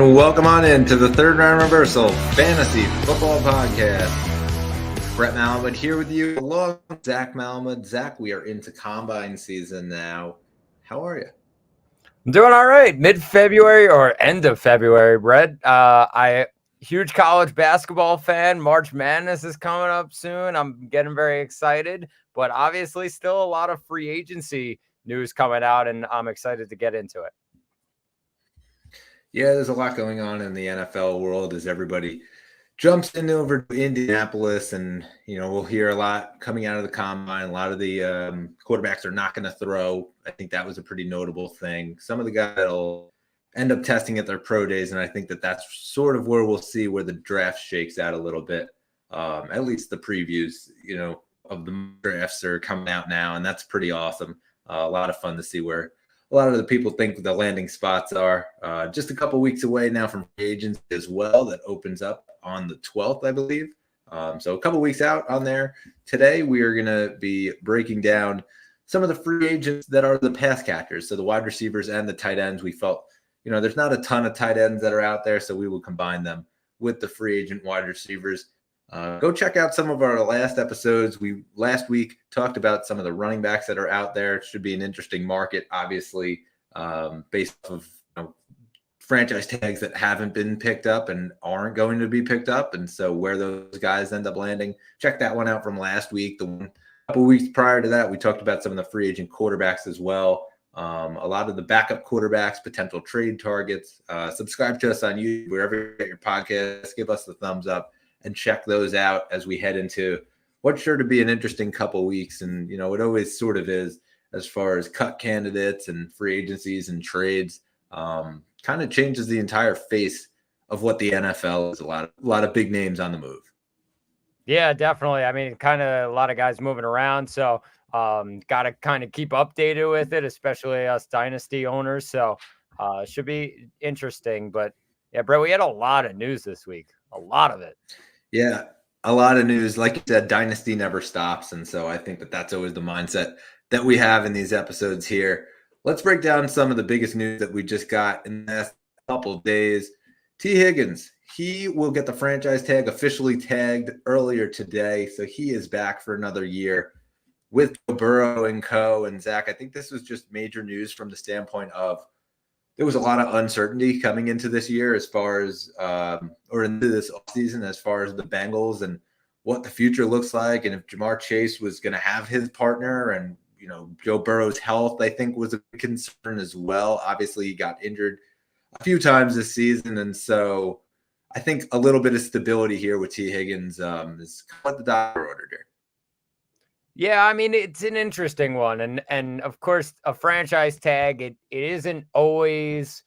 And welcome on in to the Third Round Reversal Fantasy Football Podcast. Brett Malamud here with you, along with Zach Malamud. Zach, we are into combine season now. How are you? I'm doing all right. Mid-February or end of February, Brett. Huge college basketball fan. March Madness is coming up soon. I'm getting very excited, but obviously still a lot of free agency news coming out, and I'm excited to get into it. Yeah, there's a lot going on in the NFL world as everybody jumps in over to Indianapolis, and we'll hear a lot coming out of the combine. A lot of the quarterbacks are not going to throw. I think that was a pretty notable thing. Some of the guys that'll end up testing at their pro days, and I think that's sort of where we'll see where the draft shakes out a little bit. At least the previews, of the drafts are coming out now, and that's pretty awesome. A lot of fun to see where a lot of the people think the landing spots are. Just a couple weeks away now from free agency as well. That opens up on the 12th, I believe. So a couple weeks out on there. Today, we are going to be breaking down some of the free agents that are the pass catchers. So the wide receivers and the tight ends. We felt, there's not a ton of tight ends that are out there, so we will combine them with the free agent wide receivers. Go check out some of our last episodes. We last week talked about some of the running backs that are out there. It should be an interesting market, obviously, based off of franchise tags that haven't been picked up and aren't going to be picked up. And so where those guys end up landing, check that one out from last week. A couple weeks prior to that, we talked about some of the free agent quarterbacks as well. A lot of the backup quarterbacks, potential trade targets. Subscribe to us on YouTube, wherever you get your podcasts. Give us the thumbs up and check those out as we head into what's sure to be an interesting couple weeks. And, it always sort of is as far as cut candidates and free agencies and trades. Kind of changes the entire face of what the NFL is. A lot of big names on the move. Yeah, definitely. I mean, kind of a lot of guys moving around. So got to kind of keep updated with it, especially us dynasty owners. So should be interesting. But yeah, Brett, we had a lot of news this week. A lot of it. Yeah, a lot of news. Like you said, dynasty never stops. And so I think that's always the mindset that we have in these episodes here. Let's break down some of the biggest news that we just got in the last couple of days. T. Higgins, he will get the franchise tag officially tagged earlier today. So he is back for another year with Joe Burrow and co. And Zach, I think this was just major news from the standpoint of there was a lot of uncertainty coming into this year as far as or into this offseason as far as the Bengals and what the future looks like. And if Ja'Marr Chase was going to have his partner, and, Joe Burrow's health, I think, was a concern as well. Obviously, he got injured a few times this season. And so I think a little bit of stability here with T. Higgins is what the doctor ordered here. Yeah, I mean, it's an interesting one. And of course, a franchise tag, it isn't always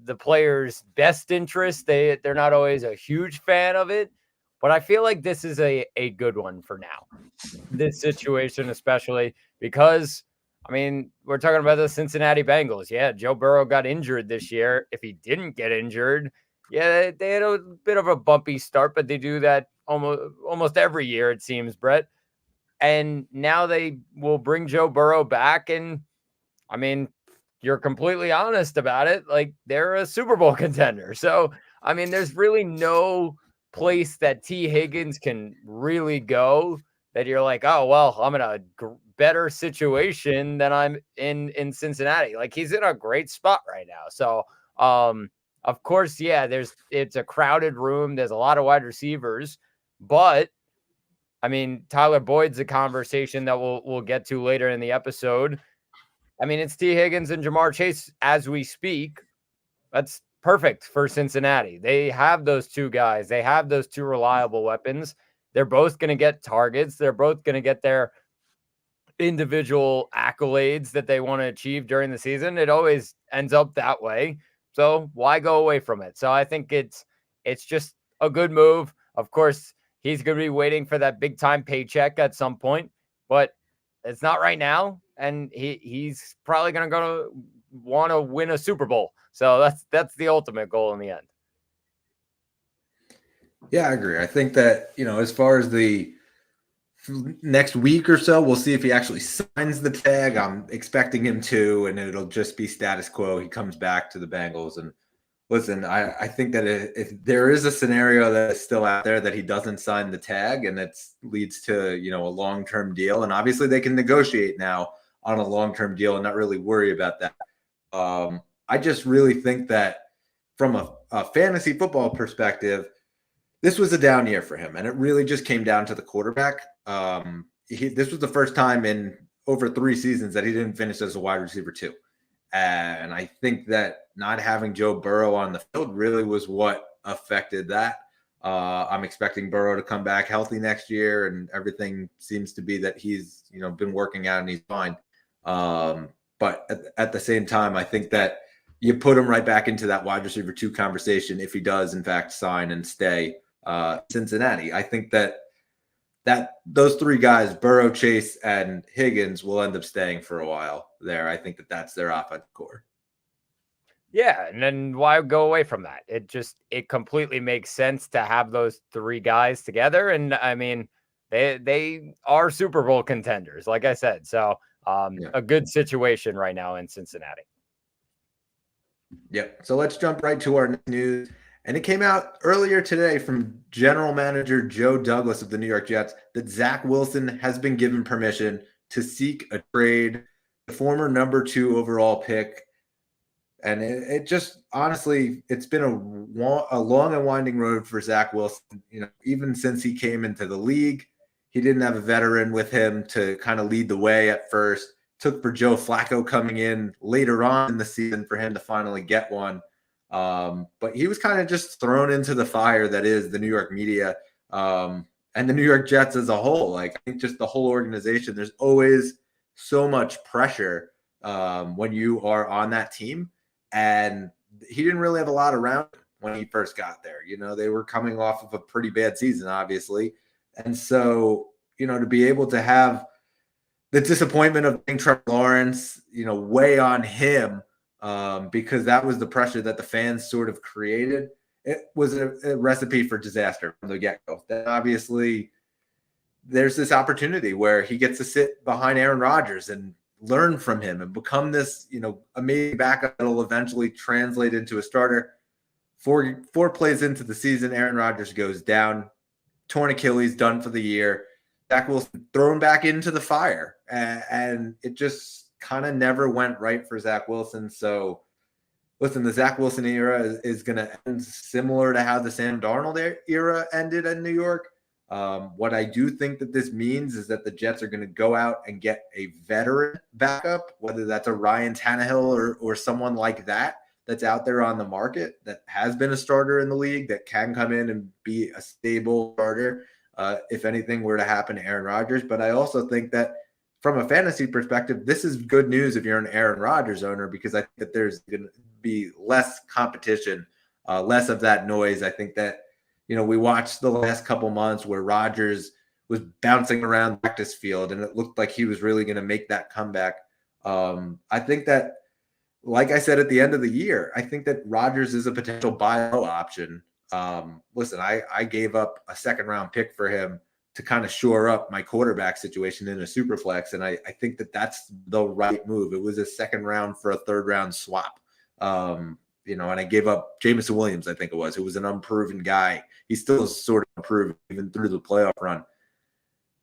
the player's best interest. They're not always a huge fan of it. But I feel like this is a good one for now. This situation, especially because, I mean, we're talking about the Cincinnati Bengals. Yeah, Joe Burrow got injured this year. If he didn't get injured, yeah, they had a bit of a bumpy start, but they do that almost every year, it seems, Brett. And now they will bring Joe Burrow back. And I mean, you're completely honest about it. Like, they're a Super Bowl contender. So, I mean, there's really no place that T. Higgins can really go that you're like, oh, well, I'm in a better situation than I'm in Cincinnati. Like, he's in a great spot right now. So, of course, yeah, it's a crowded room. There's a lot of wide receivers, but I mean, Tyler Boyd's a conversation that we'll get to later in the episode. I mean, it's T. Higgins and Ja'Marr Chase as we speak. That's perfect for Cincinnati. They have those two guys. They have those two reliable weapons. They're both going to get targets. They're both going to get their individual accolades that they want to achieve during the season. It always ends up that way. So why go away from it? So I think it's just a good move. Of course, he's going to be waiting for that big time paycheck at some point, but it's not right now. And he's probably going to want to win a Super Bowl. So that's the ultimate goal in the end. Yeah, I agree. I think that, as far as the next week or so, we'll see if he actually signs the tag. I'm expecting him to, and it'll just be status quo. He comes back to the Bengals and Listen, I think that if there is a scenario that is still out there that he doesn't sign the tag and it leads to, a long-term deal, and obviously they can negotiate now on a long-term deal and not really worry about that. I just really think that from a fantasy football perspective, this was a down year for him, and it really just came down to the quarterback. This was the first time in over 3 seasons that he didn't finish as a wide receiver 2. And I think that not having Joe Burrow on the field really was what affected that. I'm expecting Burrow to come back healthy next year, and everything seems to be that he's, been working out and he's fine. But at the same time, I think that you put him right back into that wide receiver 2 conversation if he does, in fact, sign and stay Cincinnati. I think that those 3 guys, Burrow, Chase, and Higgins, will end up staying for a while there. I think that that's their offensive core. Yeah, and then why go away from that? It completely makes sense to have those 3 guys together. And I mean, they are Super Bowl contenders, like I said. So a good situation right now in Cincinnati. Yep. So let's jump right to our next news. And it came out earlier today from general manager Joe Douglas of the New York Jets that Zach Wilson has been given permission to seek a trade, the former number 2 overall pick. And it just, honestly, it's been a long and winding road for Zach Wilson. Even since he came into the league, he didn't have a veteran with him to kind of lead the way at first. Took for Joe Flacco coming in later on in the season for him to finally get one. But he was kind of just thrown into the fire that is the New York media and the New York Jets as a whole. Like, I think just the whole organization, there's always so much pressure when you are on that team. And he didn't really have a lot around him when he first got there. They were coming off of a pretty bad season, obviously. And so, to be able to have the disappointment of being Trevor Lawrence, weigh on him because that was the pressure that the fans sort of created. It was a recipe for disaster from the get-go. Then obviously there's this opportunity where he gets to sit behind Aaron Rodgers and learn from him and become this, amazing backup that will eventually translate into a starter. Four plays into the season, Aaron Rodgers goes down, torn Achilles, done for the year. Zach Wilson thrown back into the fire, and it just kind of never went right for Zach Wilson. So, listen, the Zach Wilson era is going to end similar to how the Sam Darnold era ended in New York. What I do think that this means is that the Jets are going to go out and get a veteran backup, whether that's a Ryan Tannehill or someone like that's out there on the market that has been a starter in the league that can come in and be a stable starter if anything were to happen to Aaron Rodgers. But I also think that from a fantasy perspective, this is good news if you're an Aaron Rodgers owner, because I think that there's going to be less competition, less of that noise. I think that we watched the last couple months where Rodgers was bouncing around the practice field, and it looked like he was really going to make that comeback. I think that, like I said at the end of the year, I think that Rodgers is a potential buy low option. Listen, I gave up a 2nd-round pick for him to kind of shore up my quarterback situation in a super flex, and I think that that's the right move. It was a 2nd round for a 3rd-round swap. And I gave up Jameson Williams, I think it was. It was an unproven guy. He still is sort of unproven even through the playoff run.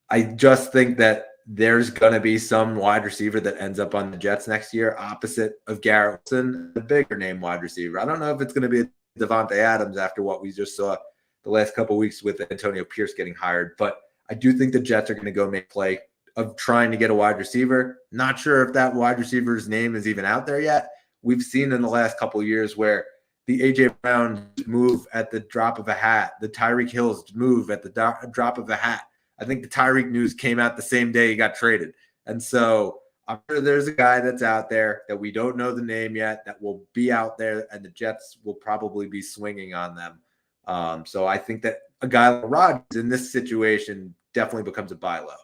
I just think that there's going to be some wide receiver that ends up on the Jets next year opposite of Garrett Wilson, the bigger name wide receiver. I don't know if it's going to be Devontae Adams after what we just saw the last couple of weeks with Antonio Pierce getting hired. But I do think the Jets are going to go make play of trying to get a wide receiver. Not sure if that wide receiver's name is even out there yet. We've seen in the last couple of years where the A.J. Brown move at the drop of a hat, the Tyreek Hill's move at the drop of a hat. I think the Tyreek news came out the same day he got traded. And so I'm sure there's a guy that's out there that we don't know the name yet that will be out there, and the Jets will probably be swinging on them. So I think that a guy like Rodgers in this situation definitely becomes a buy low.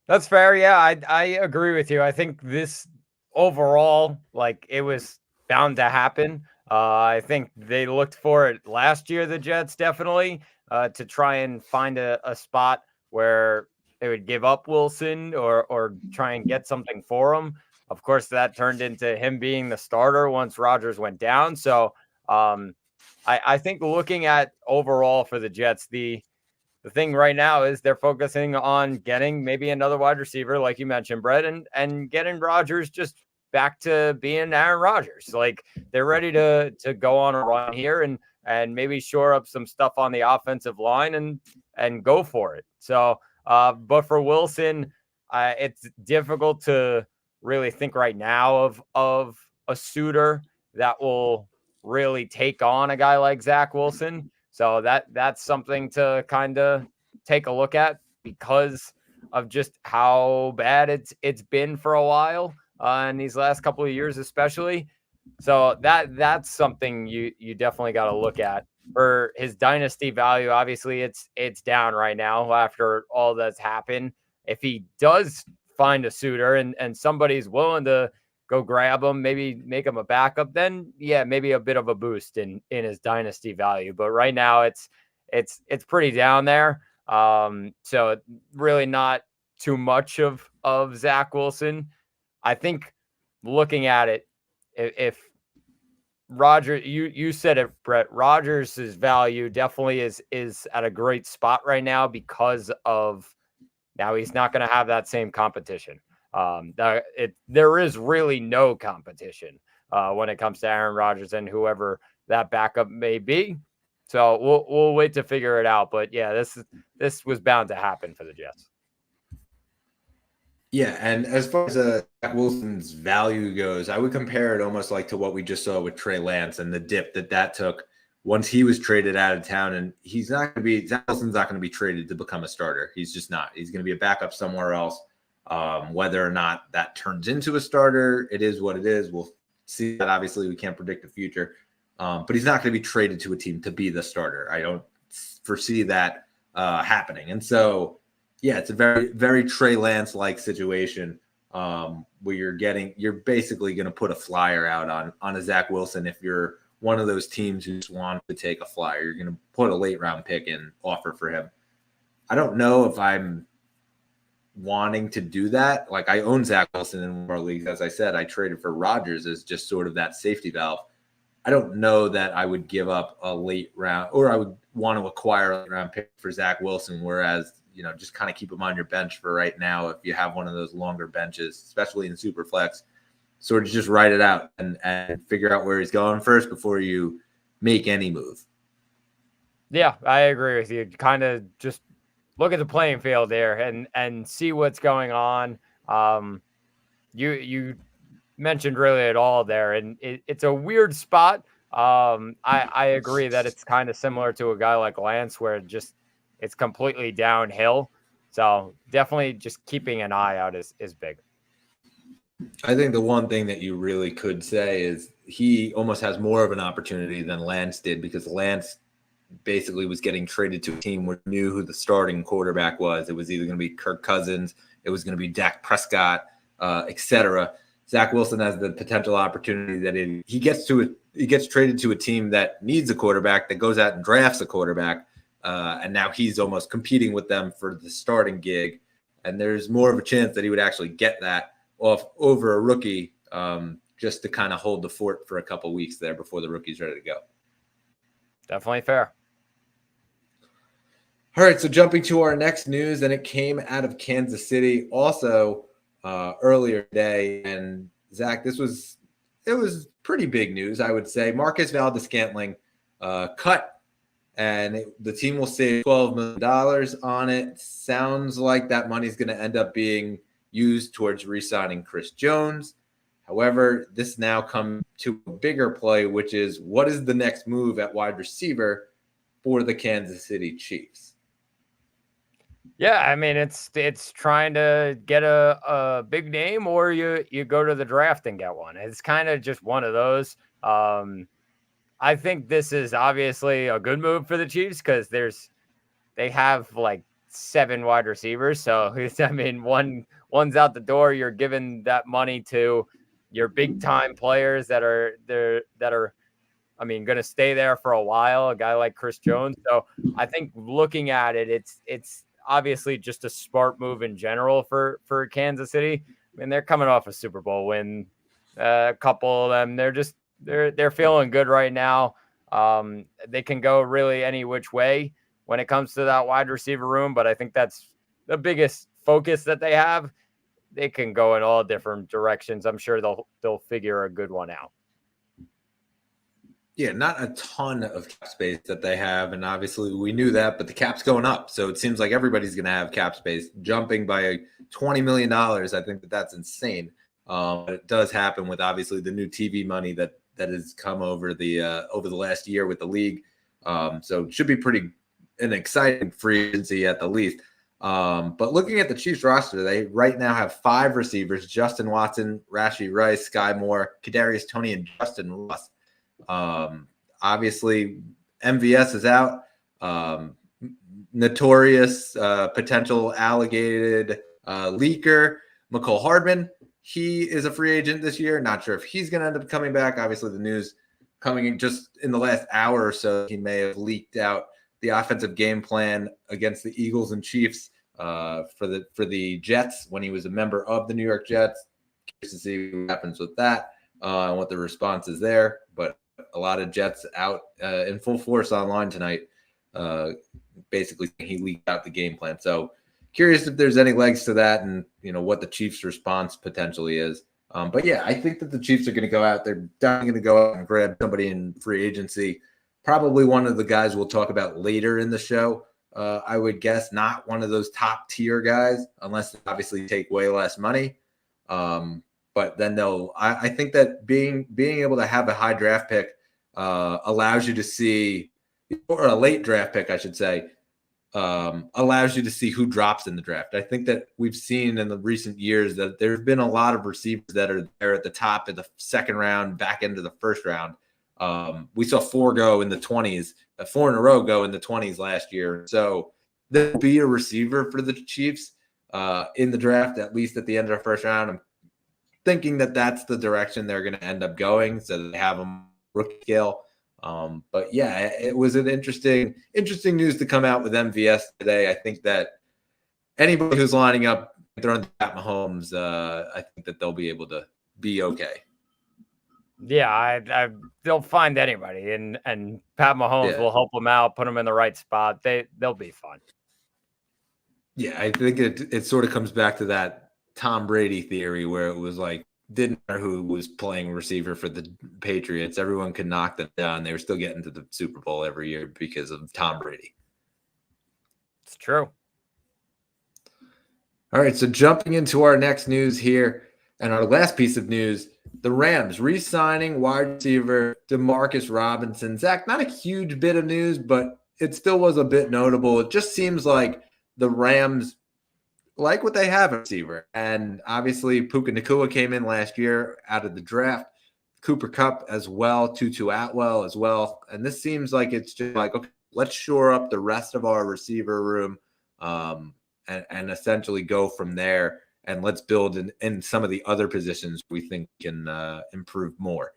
That's fair. Yeah, I agree with you. I think this overall, like, it was bound to happen. I think they looked for it last year, the Jets definitely, to try and find a spot where they would give up Wilson or try and get something for him. Of course, that turned into him being the starter once Rodgers went down. So I think looking at overall for the Jets, the thing right now is they're focusing on getting maybe another wide receiver, like you mentioned, Brett, and getting Rodgers just back to being Aaron Rodgers. Like they're ready to go on a run here and maybe shore up some stuff on the offensive line and go for it. So, but for Wilson, it's difficult to really think right now of a suitor that will really take on a guy like Zach Wilson. So that's something to kind of take a look at because of just how bad it's been for a while in these last couple of years, especially. So that's something you definitely got to look at for his dynasty value. Obviously, it's down right now after all that's happened. If he does find a suitor and somebody's willing to go grab him, maybe make him a backup, then yeah, maybe a bit of a boost in his dynasty value. But right now it's pretty down there. So really not too much of Zach Wilson. I think looking at it, if Roger, you said it, Brett, Rodgers' value definitely is at a great spot right now because of now he's not going to have that same competition. There is really no competition when it comes to Aaron Rodgers and whoever that backup may be. So we'll wait to figure it out. But yeah, this was bound to happen for the Jets. Yeah, and as far as Zach Wilson's value goes, I would compare it almost like to what we just saw with Trey Lance and the dip that took once he was traded out of town. And Zach Wilson's not going to be traded to become a starter. He's just not. He's going to be a backup somewhere else. Whether or not that turns into a starter, it is what it is. We'll see that. Obviously, we can't predict the future, but he's not going to be traded to a team to be the starter. I don't foresee that happening. And so, yeah, it's a very, very Trey Lance-like situation where you're basically going to put a flyer out on a Zach Wilson. If you're one of those teams who just want to take a flyer, you're going to put a late round pick and offer for him. I don't know if I'm wanting to do that. Like I own Zach Wilson in more leagues. As I said, I traded for Rodgers as just sort of that safety valve. I don't know that I would give up a late round or I would want to acquire a late round pick for Zach Wilson. Whereas, just kind of keep him on your bench for right now. If you have one of those longer benches, especially in Superflex, sort of just write it out and figure out where he's going first before you make any move. Yeah, I agree with you. Kind of just look at the playing field there and see what's going on. You mentioned really it all there, and it's a weird spot. I agree that it's kind of similar to a guy like Lance where it's completely downhill. So definitely just keeping an eye out is big. I think the one thing that you really could say is he almost has more of an opportunity than Lance did because Lance basically was getting traded to a team where knew who the starting quarterback was. It was either going to be Kirk Cousins, it was going to be Dak Prescott, etc. Zach Wilson has the potential opportunity that he gets traded to a team that needs a quarterback, that goes out and drafts a quarterback, and now he's almost competing with them for the starting gig. And there's more of a chance that he would actually get that over a rookie just to kind of hold the fort for a couple weeks there before the rookie's ready to go. Definitely fair. All right, so jumping to our next news, and it came out of Kansas City also earlier today. And Zach, it was pretty big news, I would say. Marcus Valdes-Scantling cut, and the team will save $12 million on it. Sounds like that money is going to end up being used towards re-signing Chris Jones. However, this now comes to a bigger play, which is what is the next move at wide receiver for the Kansas City Chiefs? Yeah, I mean, it's trying to get a big name, or you go to the draft and get one. It's kind of just one of those. I think this is obviously a good move for the Chiefs because they have like 7 wide receivers. So I mean, one's out the door. You're giving that money to your big time players that are I mean, going to stay there for a while. A guy like Chris Jones. So I think looking at it, it's obviously just a smart move in general for Kansas City. mean, they're coming off a Super Bowl win. A couple of them, they're feeling good right now. They can go really any which way when it comes to that wide receiver room, but I think that's the biggest focus that they have. They can go in all different directions. I'm sure they'll figure a good one out. Yeah, not a ton of cap space that they have, and obviously we knew that, but the cap's going up, so it seems like everybody's going to have cap space jumping by $20 million. I think that's insane. But it does happen with obviously the new TV money that has come over the last year with the league. So it should be an exciting free agency at the least. But looking at the Chiefs roster, they right now have 5 receivers: Justin Watson, Rashee Rice, Sky Moore, Kadarius Toney, and Justin Ross. Obviously MVS is out. Notorious potential alleged leaker Mecole Hardman, he is a free agent this year. Not sure if he's going to end up coming back. Obviously the news coming in just in the last hour or so, he may have leaked out the offensive game plan against the Eagles and Chiefs for the Jets when he was a member of the New York Jets. Curious to see what happens with that and what the response is there. But a lot of Jets out in full force online tonight. Basically, he leaked out the game plan. So curious if there's any legs to that, and what the Chiefs' response potentially is. But yeah, I think that the Chiefs are going to go out. They're definitely going to go out and grab somebody in free agency. Probably one of the guys we'll talk about later in the show. I would guess not one of those top tier guys, unless they obviously take way less money. But then I think that being able to have a high draft pick allows you to see, or a late draft pick, I should say, allows you to see who drops in the draft. I think that we've seen in the recent years that there's been a lot of receivers that are there at the top of the second round, back into the first round. We saw 4 go in the 20s, 4 in a row go in the 20s last year. So there'll be a receiver for the Chiefs in the draft, at least at the end of the first round. I'm thinking that that's the direction they're going to end up going, so they have them rookie scale. But yeah, it was an interesting news to come out with MVS today. I think that anybody who's lining up throwing to Pat Mahomes, I think that they'll be able to be okay. Yeah, they'll find anybody, and Pat Mahomes will help them out, put them in the right spot. They'll be fun. Yeah, I think it sort of comes back to that Tom Brady theory where it was like, didn't matter who was playing receiver for the Patriots, everyone could knock them down. They were still getting to the Super Bowl every year because of Tom Brady. It's true. All right, so jumping into our next news here, and our last piece of news, the Rams re-signing wide receiver Demarcus Robinson. Zach, not a huge bit of news, but it still was a bit notable. It just seems like the Rams like what they have at receiver. And obviously Puka Nacua came in last year out of the draft, Cooper Kupp as well, Tutu Atwell as well. And this seems like it's just like, okay, let's shore up the rest of our receiver room and essentially go from there. And let's build in some of the other positions we think can improve more.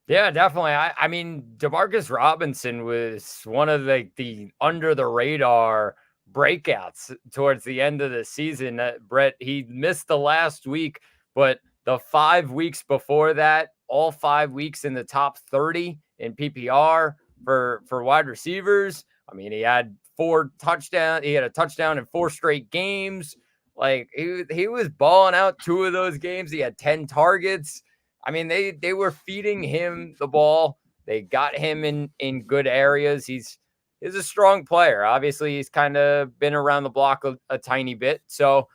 Yeah, definitely. I mean, Demarcus Robinson was one of the under the radar breakouts towards the end of the season. Brett, he missed the last week, but the 5 weeks before that, all 5 weeks in the top 30 in PPR for wide receivers. I mean, he had 4 touchdowns. He had a touchdown in 4 straight games. Like he was balling out 2 of those games. He had 10 targets. I mean, they were feeding him the ball. They got him in good areas. He's a strong player. Obviously, he's kind of been around the block a tiny bit. So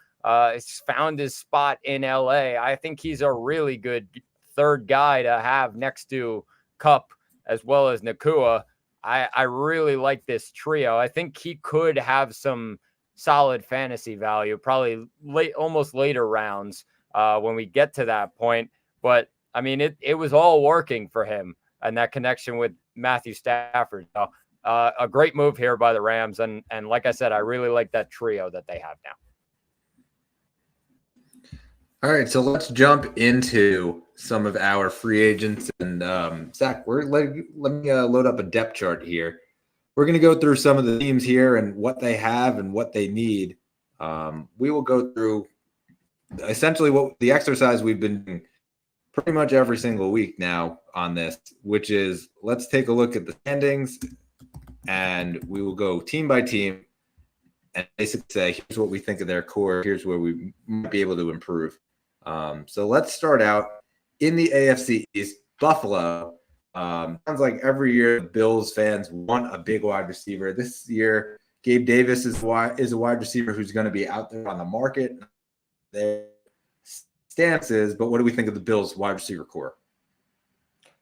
he's found his spot in LA. I think he's a really good third guy to have next to Kupp as well as Nacua. I really like this trio. I think he could have some solid fantasy value, probably almost later rounds when we get to that point. But I mean, it was all working for him and that connection with Matthew Stafford. So a great move here by the Rams. And like I said, I really like that trio that they have now. All right, so let's jump into some of our free agents. And Zach, let me load up a depth chart here. We're going to go through some of the teams here and what they have and what they need. We will go through essentially what the exercise we've been doing pretty much every single week now on this, which is let's take a look at the standings and we will go team by team and basically say, here's what we think of their core. Here's where we might be able to improve. So let's start out in the AFC East. Buffalo. Sounds like every year the Bills fans want a big wide receiver. This year, Gabe Davis is a wide receiver who's going to be out there on the market. Their stance is, but what do we think of the Bills wide receiver core?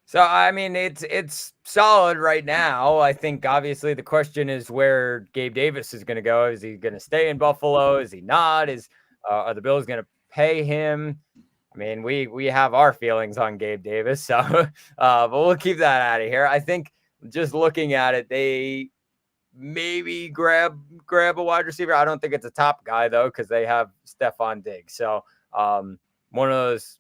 So, I mean, it's solid right now. I think obviously the question is where Gabe Davis is going to go. Is he going to stay in Buffalo? Is he not? Are the Bills going to pay him? I mean, we have our feelings on Gabe Davis, so but we'll keep that out of here. I think just looking at it, they maybe grab a wide receiver. I don't think it's a top guy though, because they have Stephon Diggs. So one of those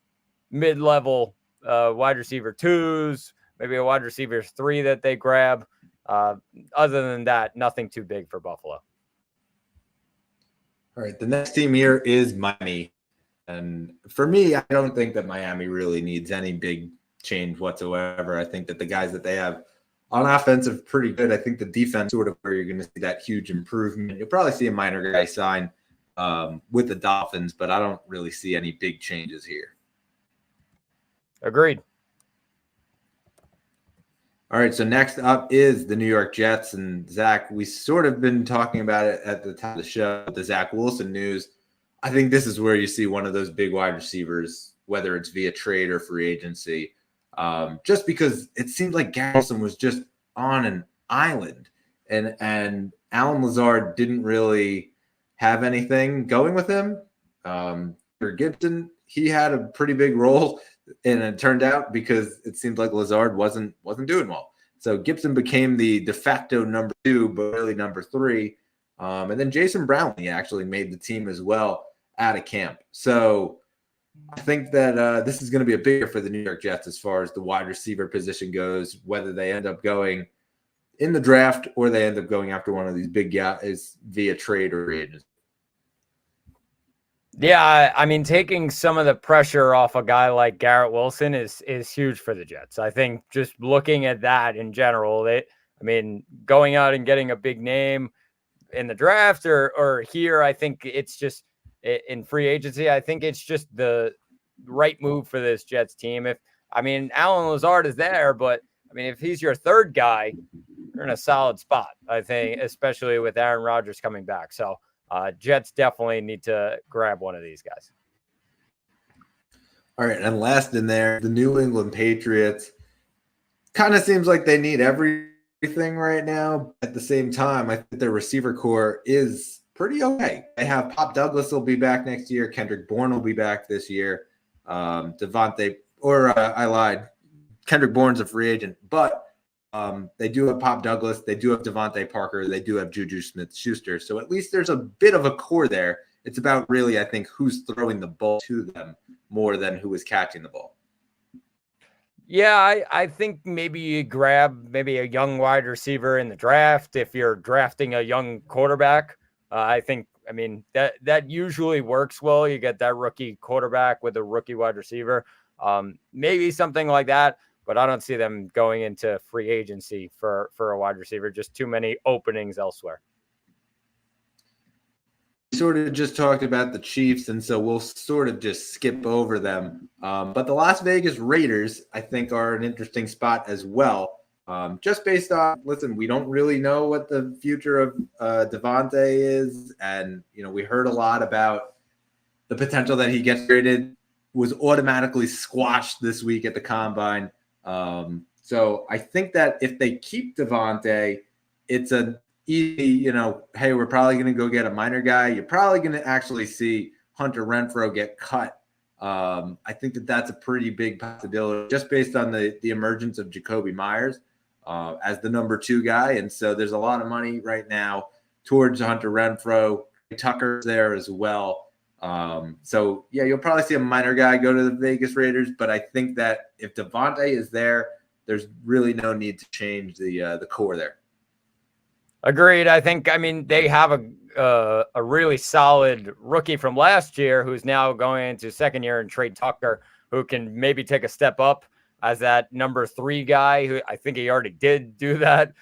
mid-level wide receiver 2s, maybe a wide receiver 3 that they grab. Other than that, nothing too big for Buffalo. All right, the next team here is Miami. And for me, I don't think that Miami really needs any big change whatsoever. I think that the guys that they have on offense are pretty good. I think the defense sort of where you're going to see that huge improvement. You'll probably see a minor guy sign with the Dolphins, but I don't really see any big changes here. Agreed. All right, so next up is the New York Jets. And Zach, we sort of been talking about it at the top of the show, the Zach Wilson news. I think this is where you see one of those big wide receivers, whether it's via trade or free agency, just because it seemed like Garrison was just on an island, and Alan Lazard didn't really have anything going with him. For Gibson, he had a pretty big role, and it turned out because it seemed like Lazard wasn't doing well. So Gibson became the de facto number 2, but really number 3. And then Jason Brownlee actually made the team as well out of camp. So I think that this is going to be a big year for the New York Jets as far as the wide receiver position goes, whether they end up going in the draft or they end up going after one of these big guys via trade or agency. Yeah, I mean, taking some of the pressure off a guy like Garrett Wilson is huge for the Jets. I think just looking at that in general, going out and getting a big name in the draft or here, I think it's just in free agency. I think it's just the right move for this Jets team. Alan Lazard is there, but if he's your 3rd guy, you're in a solid spot, I think, especially with Aaron Rodgers coming back. So Jets definitely need to grab one of these guys. All right, and last in there, the New England Patriots. Kind of seems like they need everything right now. At the same time, I think their receiver core is pretty okay. They have Pop Douglas will be back next year. Kendrick Bourne will be back this year. Kendrick Bourne's a free agent, but they do have Pop Douglas. They do have Devontae Parker. They do have Juju Smith-Schuster. So at least there's a bit of a core there. It's about really, I think, who's throwing the ball to them more than who is catching the ball. Yeah, I think maybe you grab maybe a young wide receiver in the draft if you're drafting a young quarterback. That usually works well. You get that rookie quarterback with a rookie wide receiver. Maybe something like that, but I don't see them going into free agency for a wide receiver. Just too many openings elsewhere. We sort of just talked about the Chiefs, and so we'll sort of just skip over them. But the Las Vegas Raiders, I think, are an interesting spot as well. Just based on, we don't really know what the future of Devontae is. And, we heard a lot about the potential that he gets traded, was automatically squashed this week at the Combine. So I think that if they keep Devontae, it's an easy, hey, we're probably going to go get a minor guy. You're probably going to actually see Hunter Renfrow get cut. I think that that's a pretty big possibility just based on the emergence of Jacoby Myers as the number 2 guy. And so there's a lot of money right now towards Hunter Renfrow. Tucker's there as well. So, yeah, you'll probably see a minor guy go to the Vegas Raiders. But I think that if Devontae is there, there's really no need to change the core there. Agreed. I mean, they have a really solid rookie from last year who's now going into second year, and Trey Tucker, who can maybe take a step up as that number 3 guy. Who I think he already did do that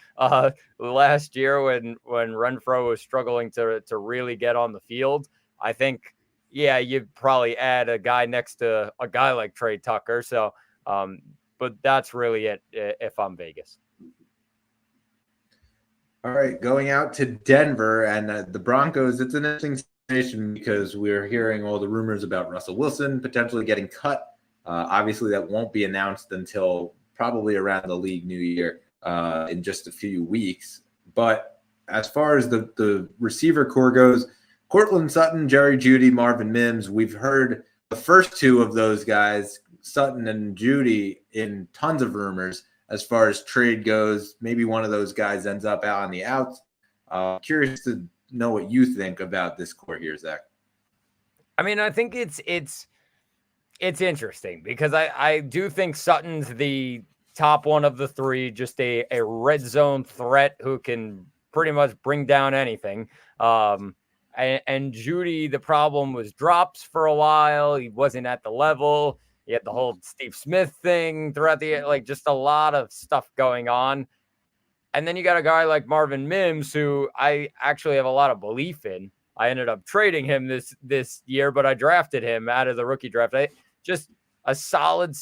last year when Renfro was struggling to really get on the field. I think, yeah, you'd probably add a guy next to a guy like Trey Tucker. So, but that's really it if I'm Vegas. All right, going out to Denver and the Broncos. It's an interesting situation because we're hearing all the rumors about Russell Wilson potentially getting cut. Obviously, that won't be announced until probably around the league new year in just a few weeks. But as far as the receiver core goes, Cortland Sutton, Jerry Jeudy, Marvin Mims, we've heard the first 2 of those guys, Sutton and Jeudy, in tons of rumors. As far as trade goes, maybe one of those guys ends up out on the outs. Curious to know what you think about this core here, Zach. I mean, I think it's interesting because I do think Sutton's the top one of the 3, just a red zone threat who can pretty much bring down anything. And Jeudy, the problem was drops for a while. He wasn't at the level. You had the whole Steve Smith thing throughout just a lot of stuff going on. And then you got a guy like Marvin Mims, who I actually have a lot of belief in. I ended up trading him this year, but I drafted him out of the rookie draft. Just a solid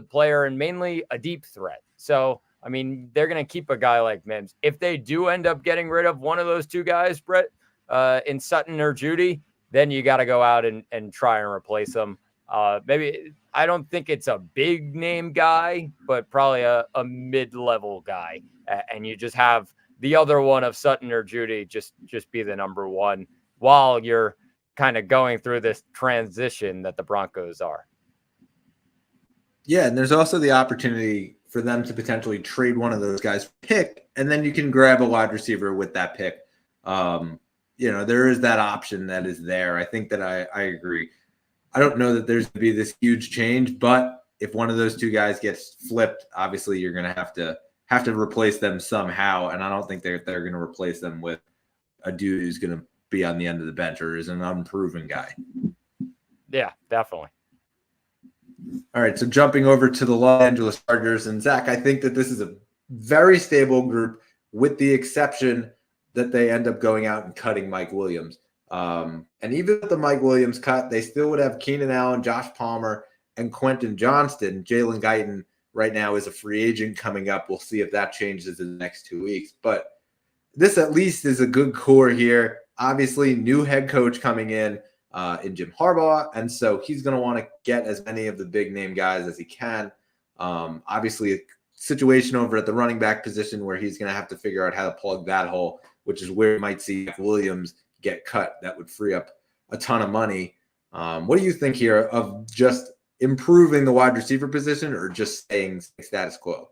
player and mainly a deep threat. So, I mean, they're going to keep a guy like Mims. If they do end up getting rid of one of those 2 guys, Brett, in Sutton or Jeudy, then you got to go out and try and replace them. Maybe I don't think it's a big name guy, but probably a mid-level guy. And you just have the other one of Sutton or Jeudy just be the number 1 while you're kind of going through this transition that the Broncos are. Yeah, and there's also the opportunity for them to potentially trade one of those guys pick, and then you can grab a wide receiver with that pick. There is that option that is there. I think that I agree. I don't know that there's going to be this huge change, but if one of those 2 guys gets flipped, obviously you're going to have to replace them somehow. And I don't think they're going to replace them with a dude who's going to be on the end of the bench or is an unproven guy. Yeah, definitely. All right, so jumping over to the Los Angeles Chargers, and Zach, I think that this is a very stable group with the exception that they end up going out and cutting Mike Williams. And even with the Mike Williams cut, they still would have Keenan Allen, Josh Palmer, and Quentin Johnston. Jalen Guyton right now is a free agent coming up. We'll see if that changes in the next 2 weeks. But this at least is a good core here. Obviously, new head coach coming in Jim Harbaugh. And so he's going to want to get as many of the big name guys as he can. Obviously, a situation over at the running back position where he's going to have to figure out how to plug that hole, which is where you might see Williams get cut. That would free up a ton of money. What do you think here of just improving the wide receiver position or just staying status quo?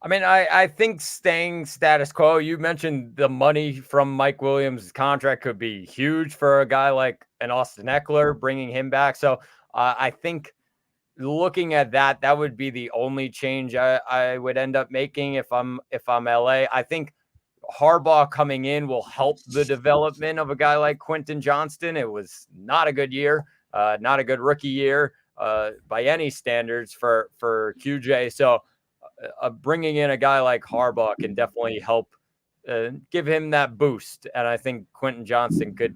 I mean, I think staying status quo. You mentioned the money from Mike Williams' contract could be huge for a guy like an Austin Eckler, bringing him back. So I think looking at that would be the only change I would end up making if I'm LA. I think Harbaugh coming in will help the development of a guy like Quentin Johnston. It was not a good year, not a good rookie year by any standards for QJ. So bringing in a guy like Harbaugh can definitely help give him that boost. And I think Quentin Johnston could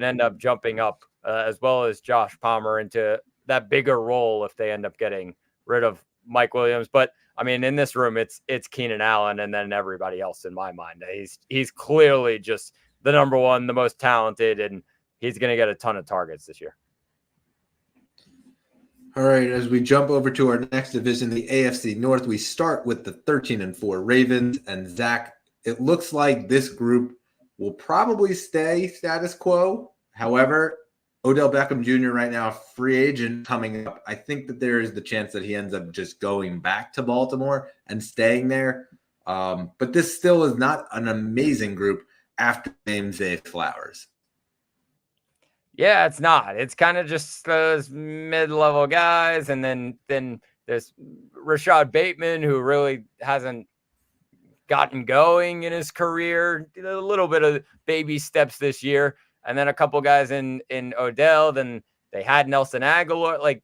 end up jumping up as well as Josh Palmer into that bigger role if they end up getting rid of Mike Williams. But I mean, in this room, it's Keenan Allen and then everybody else in my mind. He's clearly just the number 1, the most talented, and he's going to get a ton of targets this year. All right, as we jump over to our next division, the AFC North, we start with the 13-4 Ravens. And Zach, it looks like this group will probably stay status quo. However, Odell Beckham Jr. right now, free agent coming up. I think that there is the chance that he ends up just going back to Baltimore and staying there. But this still is not an amazing group after named Zay Flowers. Yeah, it's not. It's kind of just those mid-level guys. And then there's Rashad Bateman, who really hasn't gotten going in his career, a little bit of baby steps this year, and then a couple guys in Odell. Then they had Nelson Aguilar, like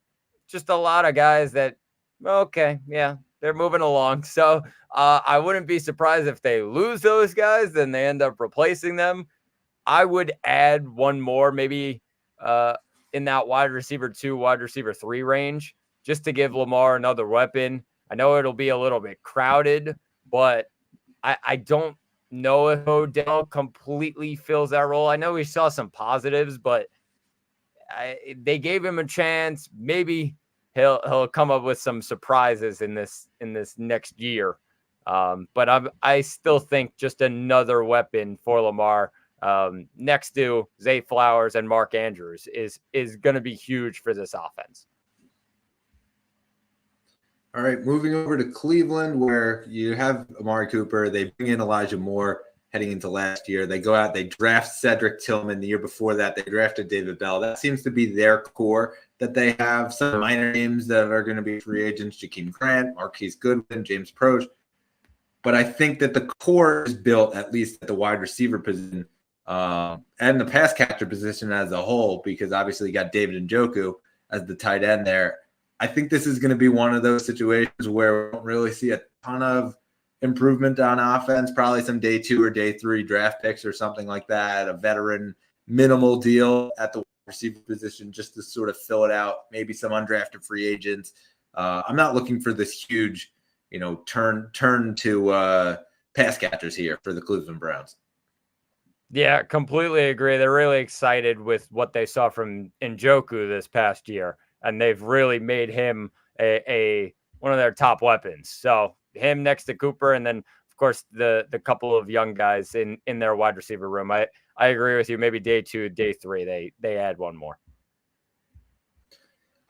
just a lot of guys that, okay, yeah, they're moving along. So I wouldn't be surprised if they lose those guys, then they end up replacing them. I would add one more, maybe in that wide receiver 2, wide receiver 3 range, just to give Lamar another weapon. I know it'll be a little bit crowded, but I don't know if Odell completely fills that role. I know we saw some positives, but they gave him a chance. Maybe he'll come up with some surprises in this next year. But I still think just another weapon for Lamar next to Zay Flowers and Mark Andrews is going to be huge for this offense. All right, moving over to Cleveland, where you have Amari Cooper. They bring in Elijah Moore heading into last year. They go out, they draft Cedric Tillman. The year before that, they drafted David Bell. That seems to be their core, that they have some minor names that are going to be free agents: Jakeem Grant, Marquise Goodwin, James Proche. But I think that the core is built, at least at the wide receiver position and the pass catcher position as a whole, because obviously you got David Njoku as the tight end there. I think this is going to be one of those situations where we don't really see a ton of improvement on offense, probably some day 2 or day 3 draft picks or something like that, a veteran minimal deal at the receiver position just to sort of fill it out, maybe some undrafted free agents. I'm not looking for this huge, turn to pass catchers here for the Cleveland Browns. Yeah, completely agree. They're really excited with what they saw from Njoku this past year, and they've really made him a one of their top weapons. So him next to Cooper, and then of course the couple of young guys in their wide receiver room. I agree with you. Maybe day 2, day 3, they add one more.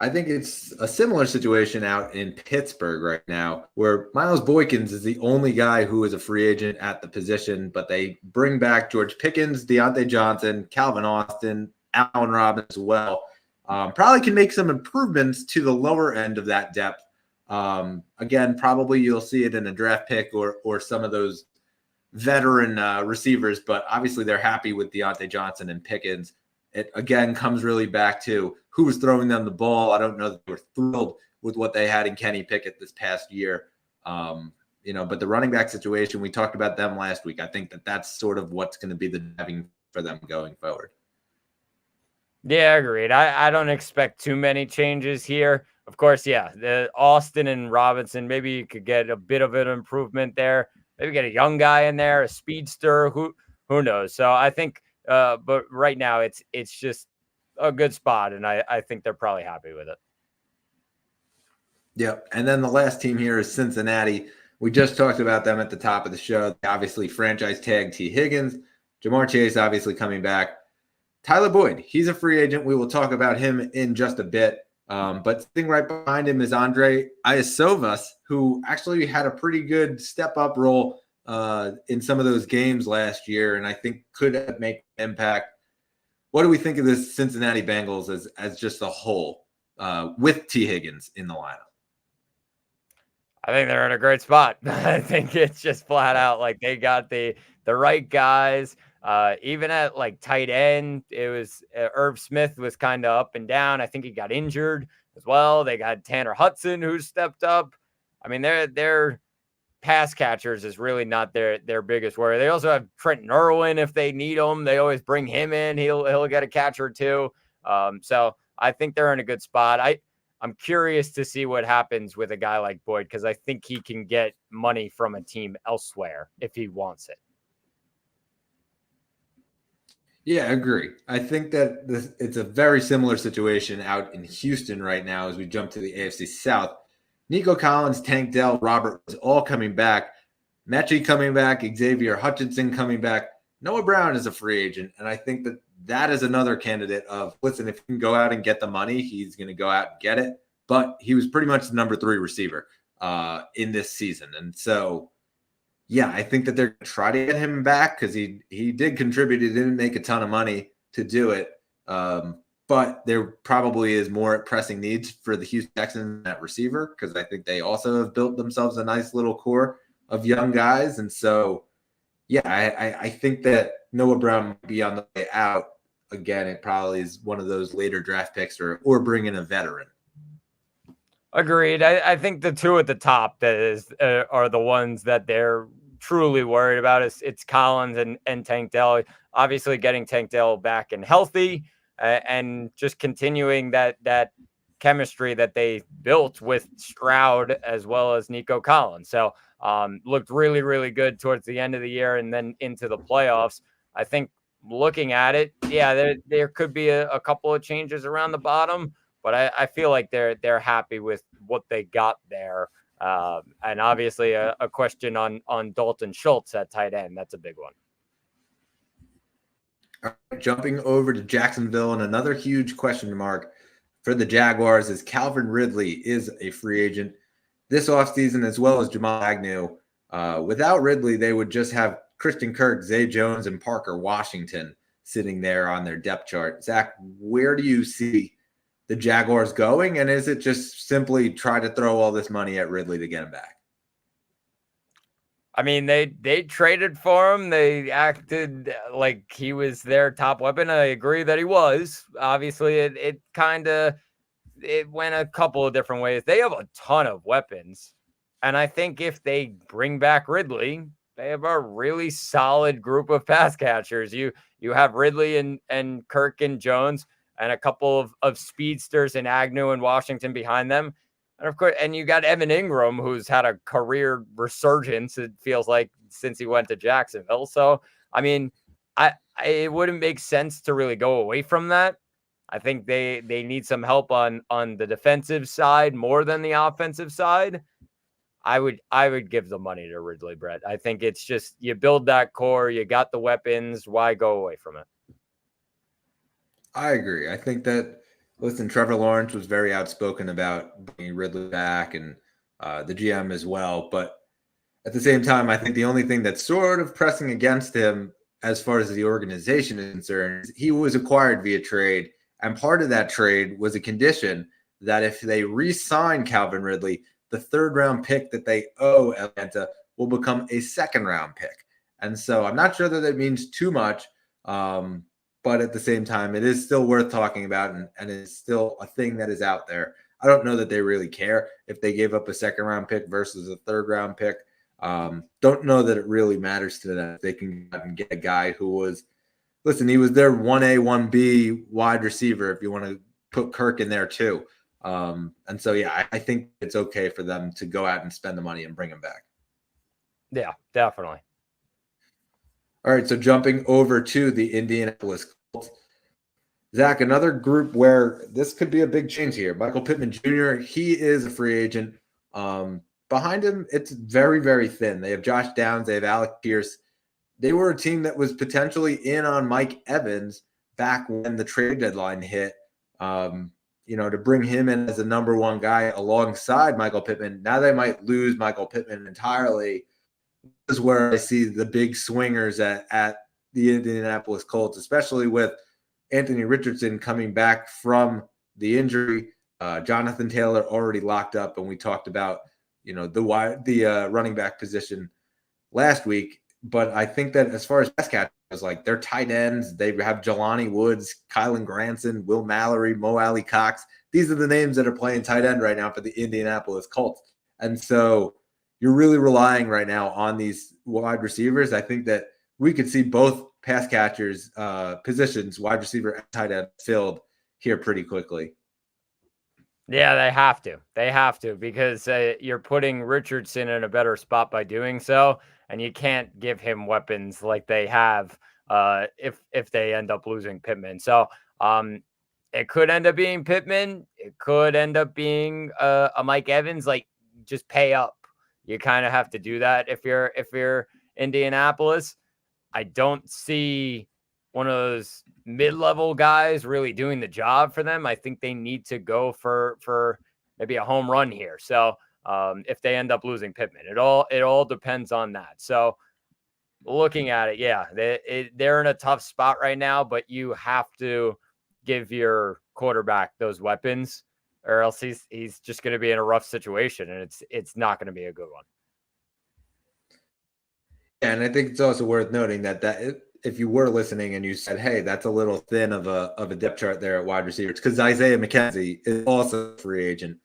I think it's a similar situation out in Pittsburgh right now, where Miles Boykins is the only guy who is a free agent at the position, but they bring back George Pickens, Deontay Johnson, Calvin Austin, Allen Robinson as well. Probably can make some improvements to the lower end of that depth. Again, probably you'll see it in a draft pick or some of those veteran receivers, but obviously they're happy with Deontay Johnson and Pickens. It again comes really back to who was throwing them the ball. I don't know that they were thrilled with what they had in Kenny Pickett this past year. But the running back situation, we talked about them last week. I think that that's sort of what's going to be the driving for them going forward. Yeah, agreed. I don't expect too many changes here. Of course, yeah, the Austin and Robinson, maybe you could get a bit of an improvement there. Maybe get a young guy in there, a speedster, who knows. So I think but right now it's just a good spot, and I think they're probably happy with it. Yep. And then the last team here is Cincinnati. We just talked about them at the top of the show. They obviously franchise tag T. Higgins. Jamar Chase obviously coming back. Tyler Boyd, he's a free agent. We will talk about him in just a bit. But sitting right behind him is Andre Iosivas, who actually had a pretty good step-up role in some of those games last year, and I think could make an impact. What do we think of this Cincinnati Bengals as just a whole with T. Higgins in the lineup? I think they're in a great spot. I think it's just flat out like they got the right guys. Even at like tight end, it was Irv Smith was kind of up and down. I think he got injured as well. They got Tanner Hudson who stepped up. I mean, their pass catchers is really not their biggest worry. They also have Trenton Irwin if they need him. They always bring him in. He'll get a catcher too. So I think they're in a good spot. I'm curious to see what happens with a guy like Boyd, because I think he can get money from a team elsewhere if he wants it. Yeah, I agree. I think that it's a very similar situation out in Houston right now as we jump to the AFC South. Nico Collins, Tank Dell, Robert was all coming back. Mechie coming back, Xavier Hutchinson coming back. Noah Brown is a free agent, and I think that is another candidate of, listen, if he can go out and get the money, he's going to go out and get it. But he was pretty much the number 3 receiver in this season. And so, yeah, I think that they're going to try to get him back because he did contribute. He didn't make a ton of money to do it. But there probably is more pressing needs for the Houston Texans at receiver, because I think they also have built themselves a nice little core of young guys. And so, yeah, I think that Noah Brown might be on the way out. Again, it probably is one of those later draft picks or bring in a veteran. Agreed. I think the two at the top that is are the ones that they're truly worried about. It's Collins and Tank Dell. Obviously, getting Tank Dell back and healthy, and just continuing that chemistry that they built with Stroud as well as Nico Collins. So looked really, really good towards the end of the year and then into the playoffs. I think looking at it, yeah, there could be a couple of changes around the bottom, but I feel like they're happy with what they got there. And obviously a question on Dalton Schultz at tight end. That's a big one. All right, jumping over to Jacksonville, and another huge question mark for the Jaguars is Calvin Ridley is a free agent this offseason, as well as Jamal Agnew. Without Ridley, they would just have Christian Kirk, Zay Jones, and Parker Washington sitting there on their depth chart. Zach, where do you see the Jaguars going? And is it just simply try to throw all this money at Ridley to get him back? I mean, they traded for him. They acted like he was their top weapon. I agree that he was. Obviously, it went a couple of different ways. They have a ton of weapons. And I think if they bring back Ridley, they have a really solid group of pass catchers. You have Ridley and Kirk and Jones and a couple of speedsters in Agnew and Washington behind them. And of course, and you got Evan Ingram, who's had a career resurgence, it feels like, since he went to Jacksonville. So, I mean, it wouldn't make sense to really go away from that. I think they need some help on the defensive side more than the offensive side. I would give the money to Ridley, Brett. I think it's just you build that core, you got the weapons. Why go away from it? I agree. I think that, listen, Trevor Lawrence was very outspoken about bringing Ridley back, and the GM as well. But at the same time, I think the only thing that's sort of pressing against him as far as the organization is concerned is he was acquired via trade. And part of that trade was a condition that if they re-sign Calvin Ridley, the third-round pick that they owe Atlanta will become a second-round pick. And so I'm not sure that it means too much, but at the same time, it is still worth talking about, and it's still a thing that is out there. I don't know that they really care if they gave up a second-round pick versus a third-round pick. Don't know that it really matters to them. They can get a guy who was, listen, he was their 1A, 1B wide receiver, if you want to put Kirk in there too. And so, yeah, I think it's okay for them to go out and spend the money and bring him back. Yeah, definitely. All right, so jumping over to the Indianapolis Colts. Zach, another group where this could be a big change here. Michael Pittman Jr., he is a free agent. Behind him, it's very, very thin. They have Josh Downs. They have Alec Pierce. They were a team that was potentially in on Mike Evans back when the trade deadline hit, to bring him in as the number one guy alongside Michael Pittman. Now they might lose Michael Pittman entirely. This is where I see the big swingers at the Indianapolis Colts, especially with Anthony Richardson coming back from the injury. Jonathan Taylor already locked up, and we talked about the running back position last week. But I think that as far as pass catchers, like their tight ends, they have Jelani Woods, Kylan Granson, Will Mallory, Mo Alley Cox. These are the names that are playing tight end right now for the Indianapolis Colts. And so you're really relying right now on these wide receivers. I think that we could see both pass catchers positions, wide receiver and tight end, filled here pretty quickly. Yeah, they have to. They have to, because you're putting Richardson in a better spot by doing so, and you can't give him weapons like they have if they end up losing Pittman. So it could end up being Pittman. It could end up being a Mike Evans. Like, just pay up. You kind of have to do that if you're Indianapolis. I don't see one of those mid-level guys really doing the job for them. I think they need to go for maybe a home run here. So if they end up losing Pittman, it all depends on that. So looking at it, yeah, they're in a tough spot right now, but you have to give your quarterback those weapons, or else he's just going to be in a rough situation, and it's not going to be a good one. And I think it's also worth noting that if you were listening and you said, "Hey, that's a little thin of a depth chart there at wide receivers," because Isaiah McKenzie is also a free agent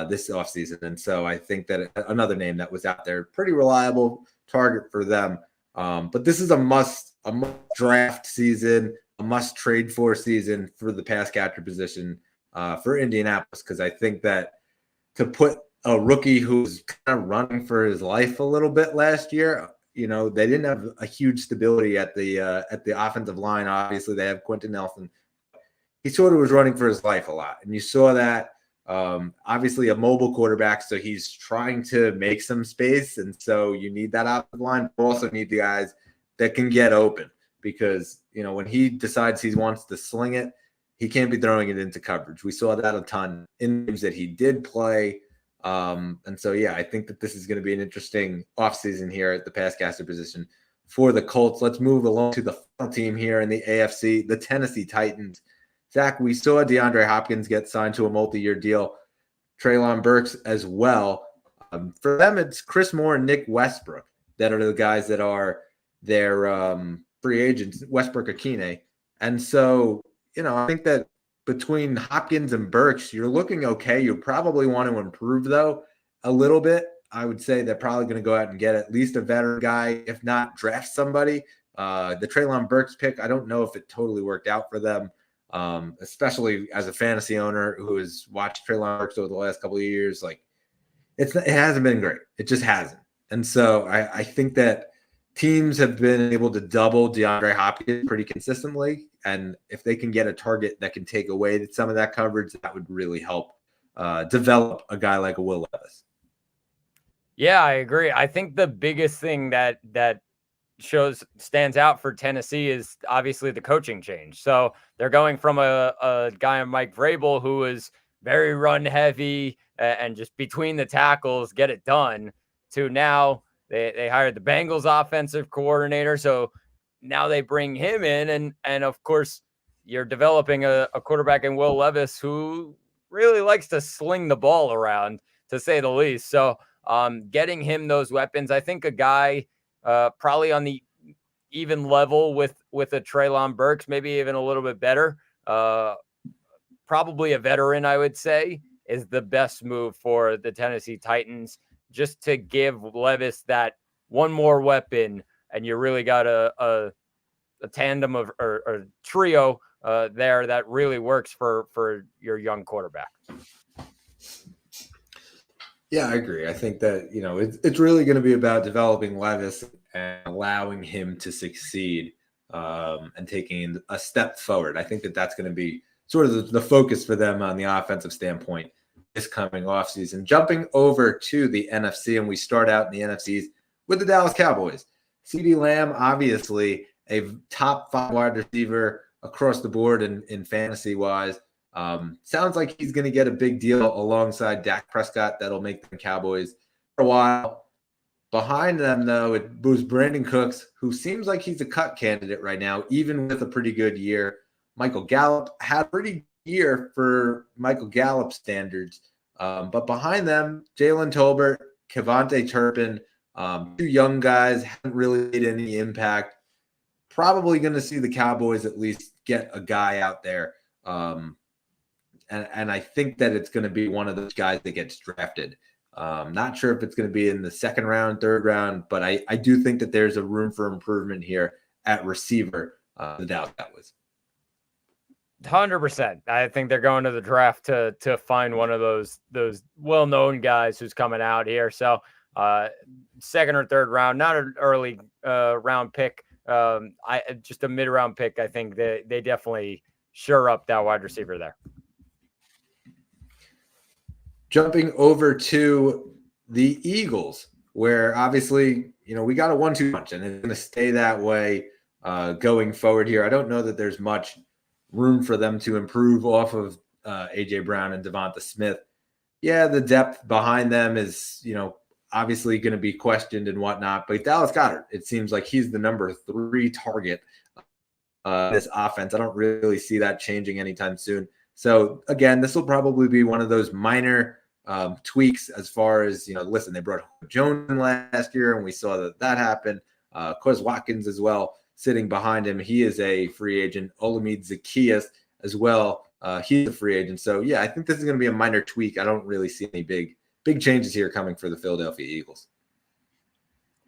this offseason, and so I think that another name that was out there, pretty reliable target for them. But this is a must draft season, a must trade for season for the pass catcher position for Indianapolis, because I think that to put a rookie who's kind of running for his life a little bit last year. They didn't have a huge stability at the offensive line. Obviously, they have Quentin Nelson. He sort of was running for his life a lot, and you saw that. Obviously, a mobile quarterback, so he's trying to make some space, and so you need that offensive line. You also need the guys that can get open, because when he decides he wants to sling it, he can't be throwing it into coverage. We saw that a ton in games that he did play. And so, yeah, I think that this is going to be an interesting offseason here at the pass catcher position for the Colts. Let's move along to the final team here in the AFC, the Tennessee Titans. Zach, we saw DeAndre Hopkins get signed to a multi-year deal, Treylon Burks as well. For them, it's Chris Moore and Nick Westbrook that are the guys that are their free agents, Westbrook-Ikhine. And so, I think that between Hopkins and Burks, you're looking okay. You probably want to improve, though, a little bit. I would say they're probably going to go out and get at least a veteran guy, if not draft somebody. The Treylon Burks pick, I don't know if it totally worked out for them, especially as a fantasy owner who has watched Treylon Burks over the last couple of years. Like, it hasn't been great. It just hasn't. And so I think that teams have been able to double DeAndre Hopkins pretty consistently. And if they can get a target that can take away some of that coverage, that would really help develop a guy like a Will Levis. Yeah, I agree. I think the biggest thing that stands out for Tennessee is obviously the coaching change. So they're going from a guy, Mike Vrabel, who is very run heavy and just between the tackles, get it done, to now they hired the Bengals offensive coordinator. So now they bring him in, and of course you're developing a quarterback in Will Levis who really likes to sling the ball around, to say the least. So getting him those weapons, I think a guy probably on the even level with a Treylon Burks, maybe even a little bit better, probably a veteran, I would say, is the best move for the Tennessee Titans, just to give Levis that one more weapon. And you really got a tandem of or trio there that really works for your young quarterback. Yeah, I agree. I think that, it's really going to be about developing Levis and allowing him to succeed and taking a step forward. I think that that's going to be sort of the focus for them on the offensive standpoint this coming offseason. Jumping over to the NFC, and we start out in the NFCs with the Dallas Cowboys. CeeDee Lamb, obviously a top 5 wide receiver across the board in fantasy-wise. Sounds like he's going to get a big deal alongside Dak Prescott. That'll make them Cowboys for a while. Behind them, though, it was Brandon Cooks, who seems like he's a cut candidate right now, even with a pretty good year. Michael Gallup had a pretty good year for Michael Gallup standards. But behind them, Jalen Tolbert, Kevontae Turpin, 2 young guys, haven't really made any impact. Probably going to see the Cowboys at least get a guy out there. And I think that it's going to be one of those guys that gets drafted. Not sure if it's going to be in the 2nd round, 3rd round, but I do think that there's a room for improvement here at receiver, the Dallas Cowboys. 100%. I think they're going to the draft to find one of those well-known guys who's coming out here. So 2nd or 3rd round, not an early round pick. Just a mid-round pick. I think they definitely shore up that wide receiver there. Jumping over to the Eagles, where obviously, we got a 1-2 punch, and it's going to stay that way going forward here. I don't know that there's much room for them to improve off of A.J. Brown and Devonta Smith. Yeah, the depth behind them is, obviously going to be questioned and whatnot, but Dallas Goedert, it seems like he's the number 3 target this offense. I don't really see that changing anytime soon. So again, this will probably be one of those minor tweaks as far as, listen, they brought Jones in last year and we saw that happened. Quez Watkins as well, sitting behind him. He is a free agent. Olamide Zaccheaus as well. He's a free agent. So, yeah, I think this is going to be a minor tweak. I don't really see any big changes here coming for the Philadelphia Eagles.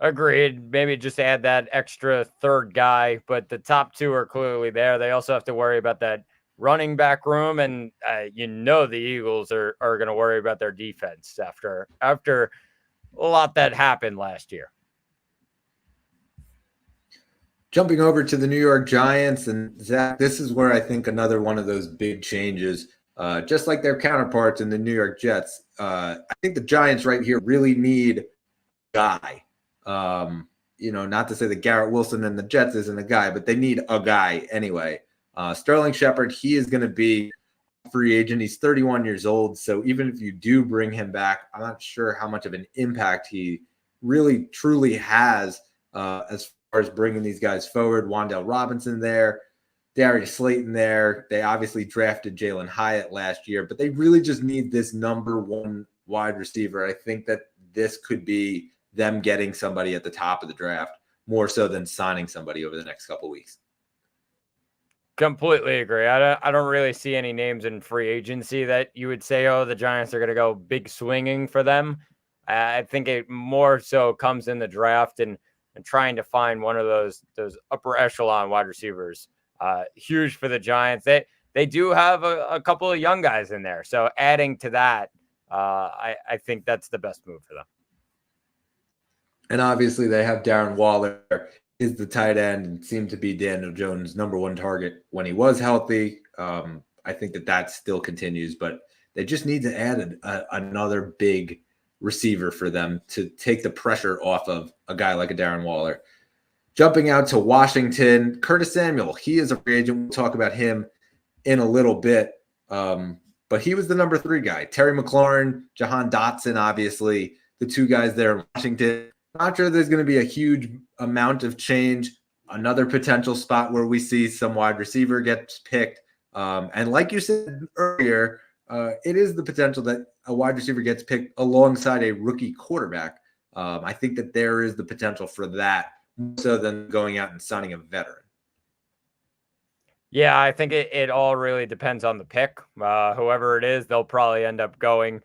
Agreed. Maybe just add that extra third guy, but the top two are clearly there. They also have to worry about that running back room, and the Eagles are going to worry about their defense after a lot that happened last year. Jumping over to the New York Giants, and Zach, this is where I think another one of those big changes, just like their counterparts in the New York Jets. I think the Giants right here really need a guy. Not to say that Garrett Wilson and the Jets isn't a guy, but they need a guy anyway. Sterling Shepard, he is going to be a free agent. He's 31 years old. So even if you do bring him back, I'm not sure how much of an impact he really truly has as far as bringing these guys forward. Wan'Dale Robinson there, Darius Slayton there. They obviously drafted Jalen Hyatt last year, but they really just need this number one wide receiver. I think that this could be them getting somebody at the top of the draft more so than signing somebody over the next couple of weeks. Completely agree. I don't really see any names in free agency that you would say, oh, the Giants are going to go big swinging for them. I think it more so comes in the draft and trying to find one of those upper echelon wide receivers. Huge for the Giants. They do have a couple of young guys in there. So adding to that, I think that's the best move for them. And obviously they have Darren Waller is the tight end and seemed to be Daniel Jones' number one target when he was healthy. I think that still continues, but they just need to add another big receiver for them to take the pressure off of a guy like a Darren Waller. Jumping out to Washington, Curtis Samuel, he is a free agent. We'll talk about him in a little bit, but he was the number 3 guy. Terry McLaurin, Jahan Dotson, obviously, the 2 guys there in Washington. Not sure there's going to be a huge amount of change. Another potential spot where we see some wide receiver gets picked. And like you said earlier, it is the potential that a wide receiver gets picked alongside a rookie quarterback. I think that there is the potential for that more so than going out and signing a veteran. Yeah, I think it all really depends on the pick. Whoever it is, they'll probably end up going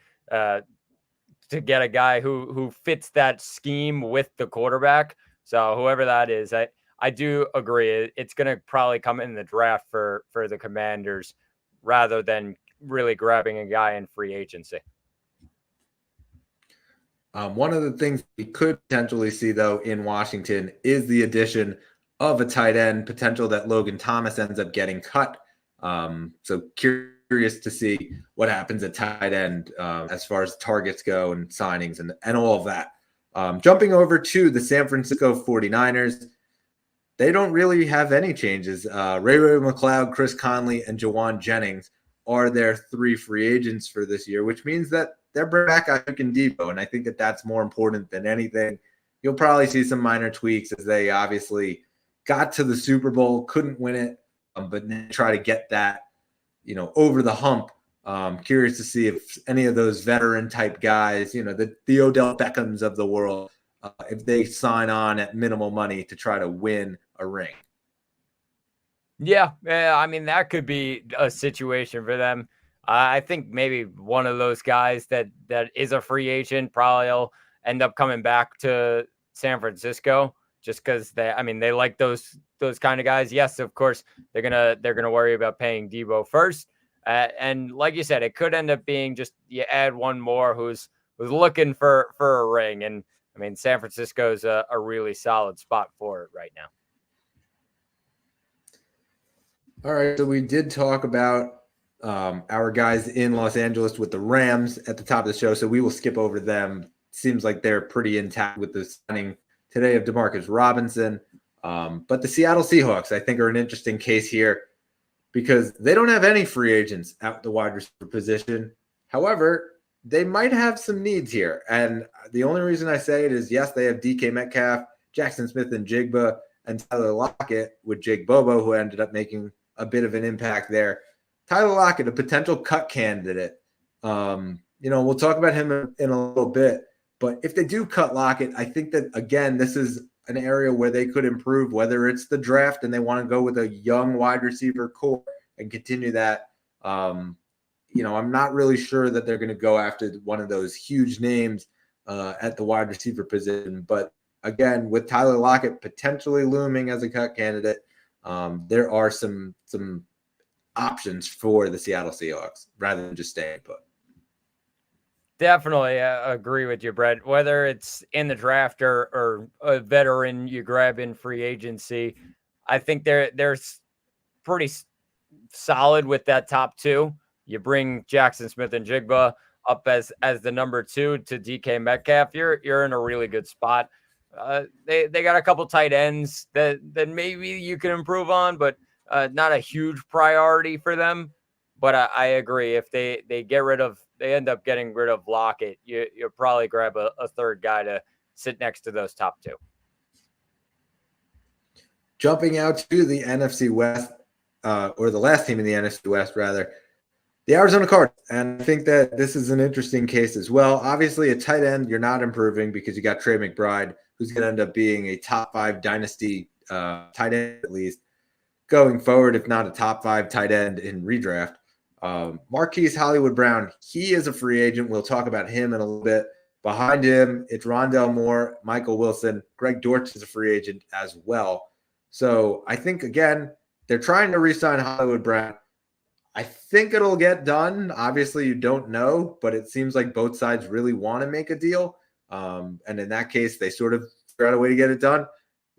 to get a guy who fits that scheme with the quarterback. So whoever that is, I do agree. It's going to probably come in the draft for the Commanders rather than really grabbing a guy in free agency. One of the things we could potentially see, though, in Washington is the addition of a tight end, potential that Logan Thomas ends up getting cut. So curious to see what happens at tight end as far as targets go and signings and all of that. Jumping over to the San Francisco 49ers, they don't really have any changes. Ray McCloud, Chris Conley, and Jawan Jennings are their 3 free agents for this year, which means that they're bringing back Ayuk and Debo, and I think that that's more important than anything. You'll probably see some minor tweaks as they obviously got to the Super Bowl, couldn't win it, but then try to get that, over the hump. Curious to see if any of those veteran type guys, the Odell Beckhams of the world, if they sign on at minimal money to try to win a ring. Yeah, I mean, that could be a situation for them. I think maybe one of those guys that is a free agent probably will end up coming back to San Francisco just because they like those kind of guys. Yes, of course, they're gonna worry about paying Debo first. And like you said, it could end up being just you add one more who's looking for a ring. And I mean, San Francisco's a really solid spot for it right now. All right, so we did talk about our guys in Los Angeles with the Rams at the top of the show, so we will skip over them. Seems like they're pretty intact with the signing today of Demarcus Robinson. But the Seattle Seahawks, I think, are an interesting case here because they don't have any free agents at the wide receiver position. However, they might have some needs here. And the only reason I say it is, yes, they have DK Metcalf, Jackson Smith and Jigba, and Tyler Lockett with Jake Bobo, who ended up making a bit of an impact there. Tyler Lockett, a potential cut candidate. We'll talk about him in a little bit. But if they do cut Lockett, I think that, again, this is an area where they could improve, whether it's the draft and they want to go with a young wide receiver core and continue that. I'm not really sure that they're going to go after one of those huge names at the wide receiver position. But again, with Tyler Lockett potentially looming as a cut candidate, there are some options for the Seattle Seahawks rather than just staying put. Definitely agree with you, Brett. Whether it's in the draft or a veteran you grab in free agency, I think they're pretty solid with that top two. You bring Jackson Smith and Jigba up as the number 2 to DK Metcalf. You're in a really good spot. They got a couple tight ends that maybe you can improve on, but not a huge priority for them. But I agree. If they end up getting rid of Lockett, you'll probably grab a third guy to sit next to those top 2. Jumping out to the NFC West, or the last team in the NFC West, rather, the Arizona Cardinals. And I think that this is an interesting case as well. Obviously, a tight end, you're not improving because you got Trey McBride, who's going to end up being a top 5 dynasty tight end, at least going forward, if not a top 5 tight end in redraft. Marquise Hollywood Brown, he is a free agent. We'll talk about him in a little bit. Behind him, it's Rondale Moore, Michael Wilson. Greg Dortch is a free agent as well. So I think, again, they're trying to re-sign Hollywood Brown. I think it'll get done. Obviously, you don't know, but it seems like both sides really want to make a deal. And in that case, they sort of figure out a way to get it done.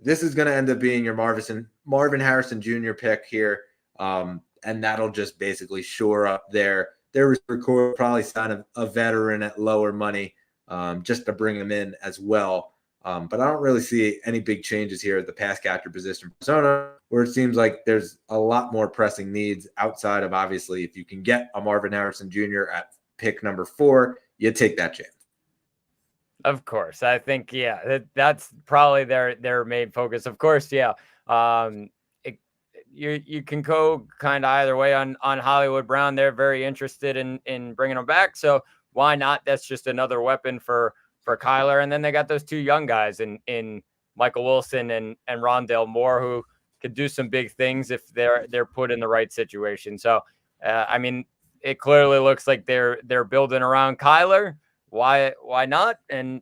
This is going to end up being your Marvin Harrison Jr. pick here. And that'll just basically shore up their record, probably sign a veteran at lower money just to bring him in as well. But I don't really see any big changes here at the pass catcher position for Arizona, where it seems like there's a lot more pressing needs outside of, obviously, if you can get a Marvin Harrison Jr. at pick number 4, you take that chance. Of course. I think, that's probably their main focus. Of course, you can go kind of either way on Hollywood Brown. They're very interested in bringing him back. So why not? That's just another weapon for Kyler. And then they got those 2 young guys in Michael Wilson and Rondale Moore, who could do some big things if they're put in the right situation. So, it clearly looks like they're building around Kyler. Why not? And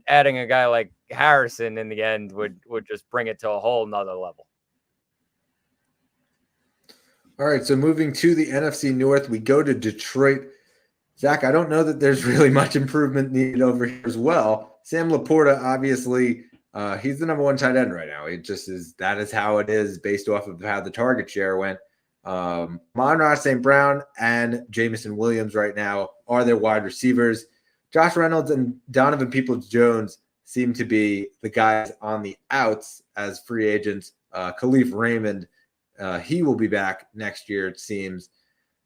adding a guy like Harrison in the end would just bring it to a whole nother level. All right, so moving to the NFC North, we go to Detroit. Zach, I don't know that there's really much improvement needed over here as well. Sam Laporta, obviously, he's the number 1 tight end right now. It just is. That is how it is based off of how the target share went. Amon-Ra St. Brown and Jamison Williams right now are their wide receivers. Josh Reynolds and Donovan Peoples-Jones seem to be the guys on the outs as free agents. Khalif Raymond, he will be back next year, it seems.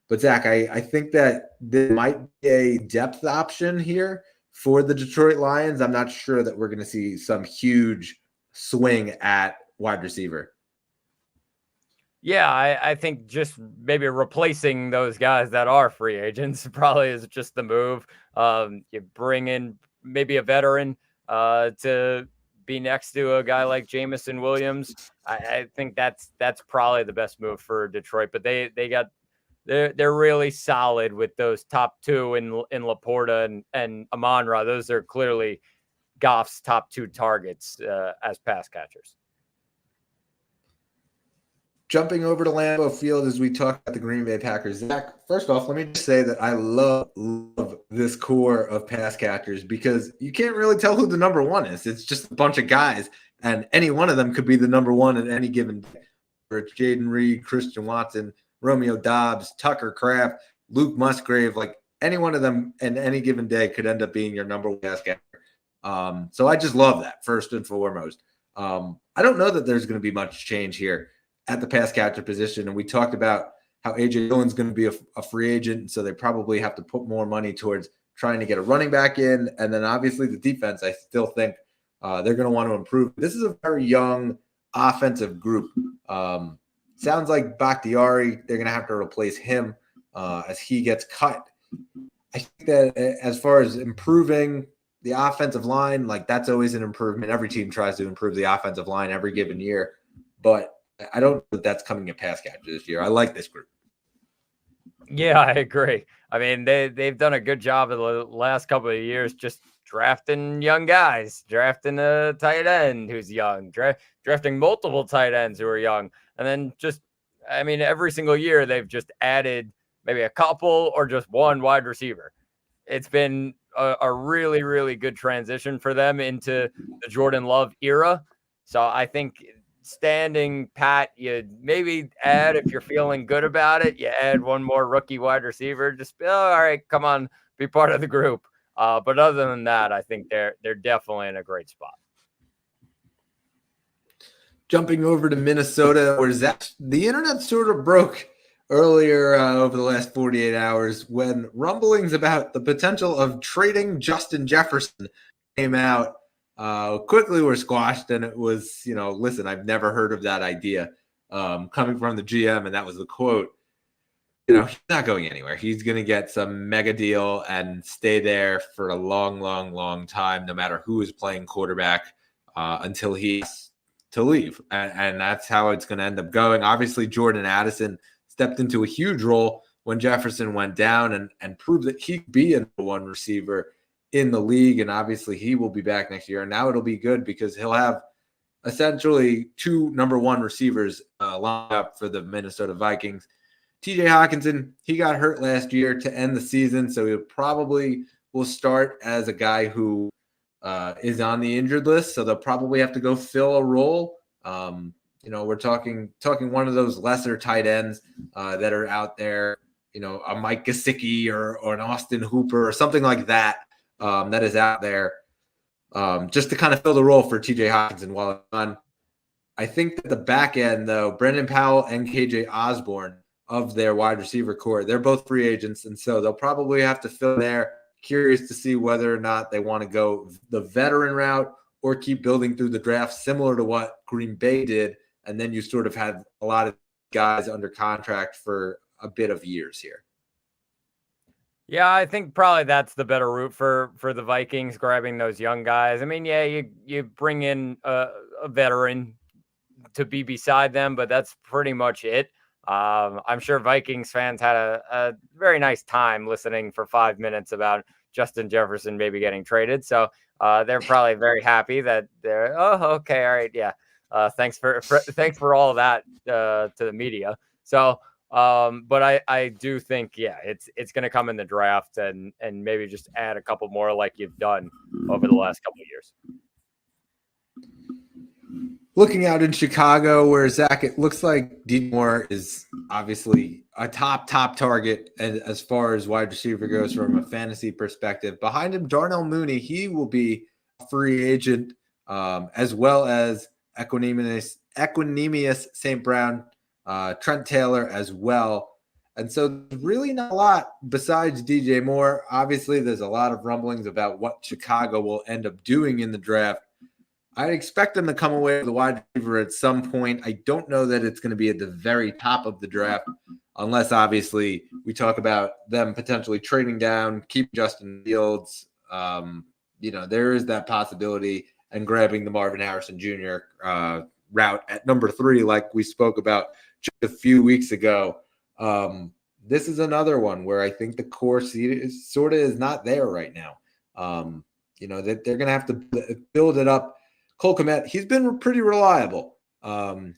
But, Zach, I think that there might be a depth option here for the Detroit Lions. I'm not sure that we're going to see some huge swing at wide receiver. Yeah, I think just maybe replacing those guys that are free agents probably is just the move. You bring in maybe a veteran to be next to a guy like Jamison Williams. I think that's probably the best move for Detroit. But they're really solid with those top 2 in Laporta and Amon-Ra. Those are clearly Goff's top 2 targets as pass catchers. Jumping over to Lambeau Field as we talk about the Green Bay Packers. Zach, first off, let me just say that I love this core of pass catchers because you can't really tell who the number 1 is. It's just a bunch of guys, and any one of them could be the number 1 at any given day. Whether it's Jaden Reed, Christian Watson, Romeo Dobbs, Tucker Kraft, Luke Musgrave, like any one of them in any given day could end up being your number 1 pass catcher. So I just love that, first and foremost. I don't know that there's going to be much change here at the pass catcher position. And we talked about how A.J. Dillon's going to be a free agent, so they probably have to put more money towards trying to get a running back in. And then obviously the defense, I still think they're going to want to improve. This is a very young offensive group. Sounds like Bakhtiari, they're going to have to replace him as he gets cut. I think that as far as improving, the offensive line, like that's always an improvement. Every team tries to improve the offensive line every given year, but I don't know that that's coming in pass catchers this year. I like this group. Yeah, I agree. I mean, they've done a good job of the last couple of years just drafting young guys, drafting a tight end who's young, drafting multiple tight ends who are young, and then just, I mean, every single year they've just added maybe a couple or just one wide receiver. It's been a really, really good transition for them into the Jordan Love era. So I think standing pat, you maybe add, if you're feeling good about it, you add one more rookie wide receiver. Just be, oh, all right, come on, be part of the group. But other than that, I think they're definitely in a great spot. Jumping over to Minnesota, where the internet sort of broke earlier over the last 48 hours when rumblings about the potential of trading Justin Jefferson came out. Quickly were squashed, and it was, listen, I've never heard of that idea coming from the GM, and that was the quote. He's not going anywhere. He's going to get some mega deal and stay there for a long, long, long time, no matter who is playing quarterback until he's to leave. And that's how it's going to end up going. Obviously, Jordan Addison stepped into a huge role when Jefferson went down and proved that he could be a number one receiver in the league. And obviously he will be back next year. And now it'll be good because he'll have essentially two number one receivers lined up for the Minnesota Vikings. TJ Hawkinson, he got hurt last year to end the season. So he probably will start as a guy who is on the injured list. So they'll probably have to go fill a role. We're talking one of those lesser tight ends that are out there, a Mike Gesicki or an Austin Hooper or something like that. That is out there just to kind of fill the role for TJ Hawkinson while it's on. I think that the back end, though, Brendan Powell and KJ Osborne of their wide receiver core, they're both free agents, and so they'll probably have to fill there. Curious to see whether or not they want to go the veteran route or keep building through the draft, similar to what Green Bay did, and then you sort of had a lot of guys under contract for a bit of years here. Yeah, I think probably that's the better route for the Vikings, grabbing those young guys. I mean, yeah, you bring in a veteran to be beside them, but that's pretty much it. I'm sure Vikings fans had a very nice time listening for 5 minutes about Justin Jefferson maybe getting traded. So they're probably very happy that they're, oh, okay, all right, yeah. Thanks for all of that to the media. So. But I do think, yeah, it's going to come in the draft and maybe just add a couple more like you've done over the last couple of years. Looking out in Chicago, where Zach, it looks like DJ Moore is obviously a top target as far as wide receiver goes from a fantasy perspective. Behind him, Darnell Mooney, he will be a free agent, as well as Equanimous St. Brown, Trent Taylor as well. And so really not a lot besides DJ Moore. Obviously, there's a lot of rumblings about what Chicago will end up doing in the draft. I expect them to come away with a wide receiver at some point. I don't know that it's going to be at the very top of the draft, unless obviously we talk about them potentially trading down, keep Justin Fields. There is that possibility, and grabbing the Marvin Harrison Jr. Route at number 3, like we spoke about just a few weeks ago. This is another one where I think the core seed is not there right now. That they're going to have to build it up. Cole Kmet, he's been pretty reliable.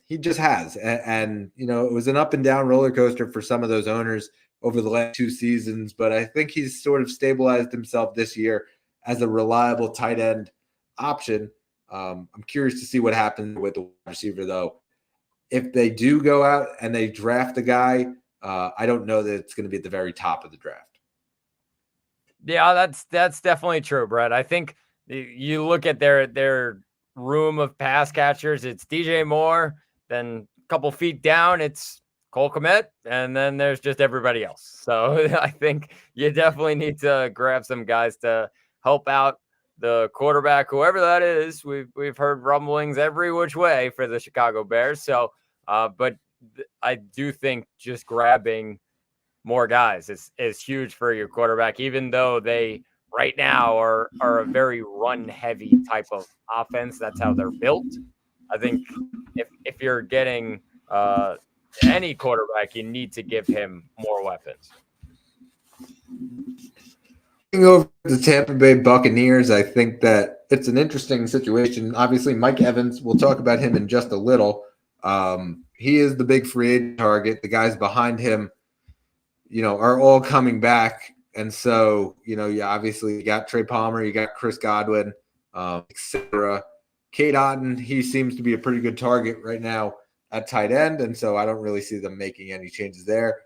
He just has. And it was an up and down roller coaster for some of those owners over the last 2 seasons, but I think he's sort of stabilized himself this year as a reliable tight end option. I'm curious to see what happens with the wide receiver, though. If they do go out and they draft a guy, I don't know that it's going to be at the very top of the draft. Yeah, that's definitely true, Brett. I think you look at their room of pass catchers, it's DJ Moore, then a couple feet down, it's Cole Kmet, and then there's just everybody else. So I think you definitely need to grab some guys to help out the quarterback, whoever that is. We've heard rumblings every which way for the Chicago Bears. So, but I do think just grabbing more guys is huge for your quarterback, even though they right now are a very run heavy type of offense. That's how they're built. I think if you're getting any quarterback, you need to give him more weapons. Over the Tampa Bay Buccaneers, I think that it's an interesting situation. Obviously, Mike Evans, we'll talk about him in just a little. He is the big free agent target. The guys behind him, are all coming back. And so, obviously you got Trey Palmer, you got Chris Godwin, etc. Cade Otton, he seems to be a pretty good target right now at tight end. And so I don't really see them making any changes there.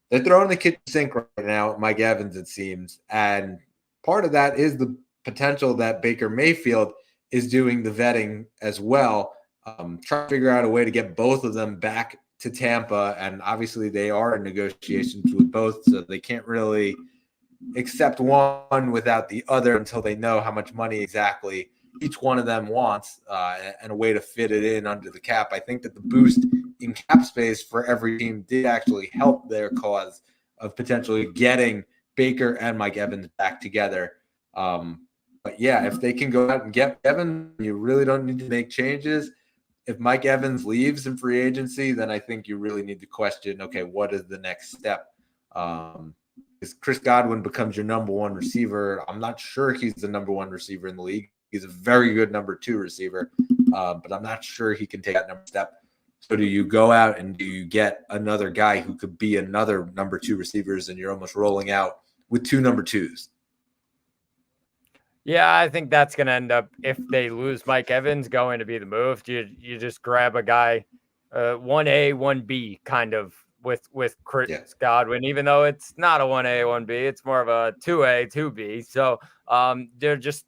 They're throwing the kitchen sink right now at Mike Evans, it seems. And part of that is the potential that Baker Mayfield is doing the vetting as well, trying to figure out a way to get both of them back to Tampa. And obviously they are in negotiations with both, so they can't really accept one without the other until they know how much money exactly each one of them wants, and a way to fit it in under the cap. I think that the boost in cap space for every team did actually help their cause of potentially getting Baker and Mike Evans back together. But yeah, if they can go out and get Evans, you really don't need to make changes. If Mike Evans leaves in free agency, then I think you really need to question, okay, what is the next step? If Chris Godwin becomes your number one receiver, I'm not sure he's the number one receiver in the league. He's a very good number two receiver, but I'm not sure he can take that number step. So do you go out and do you get another guy who could be another number two receivers, and you're almost rolling out with two number twos? Yeah, I think that's going to end up, if they lose Mike Evans, going to be the move. You just grab a guy, 1A, 1B kind of with Chris Godwin, even though it's not a 1A, 1B, it's more of a 2A, 2B. So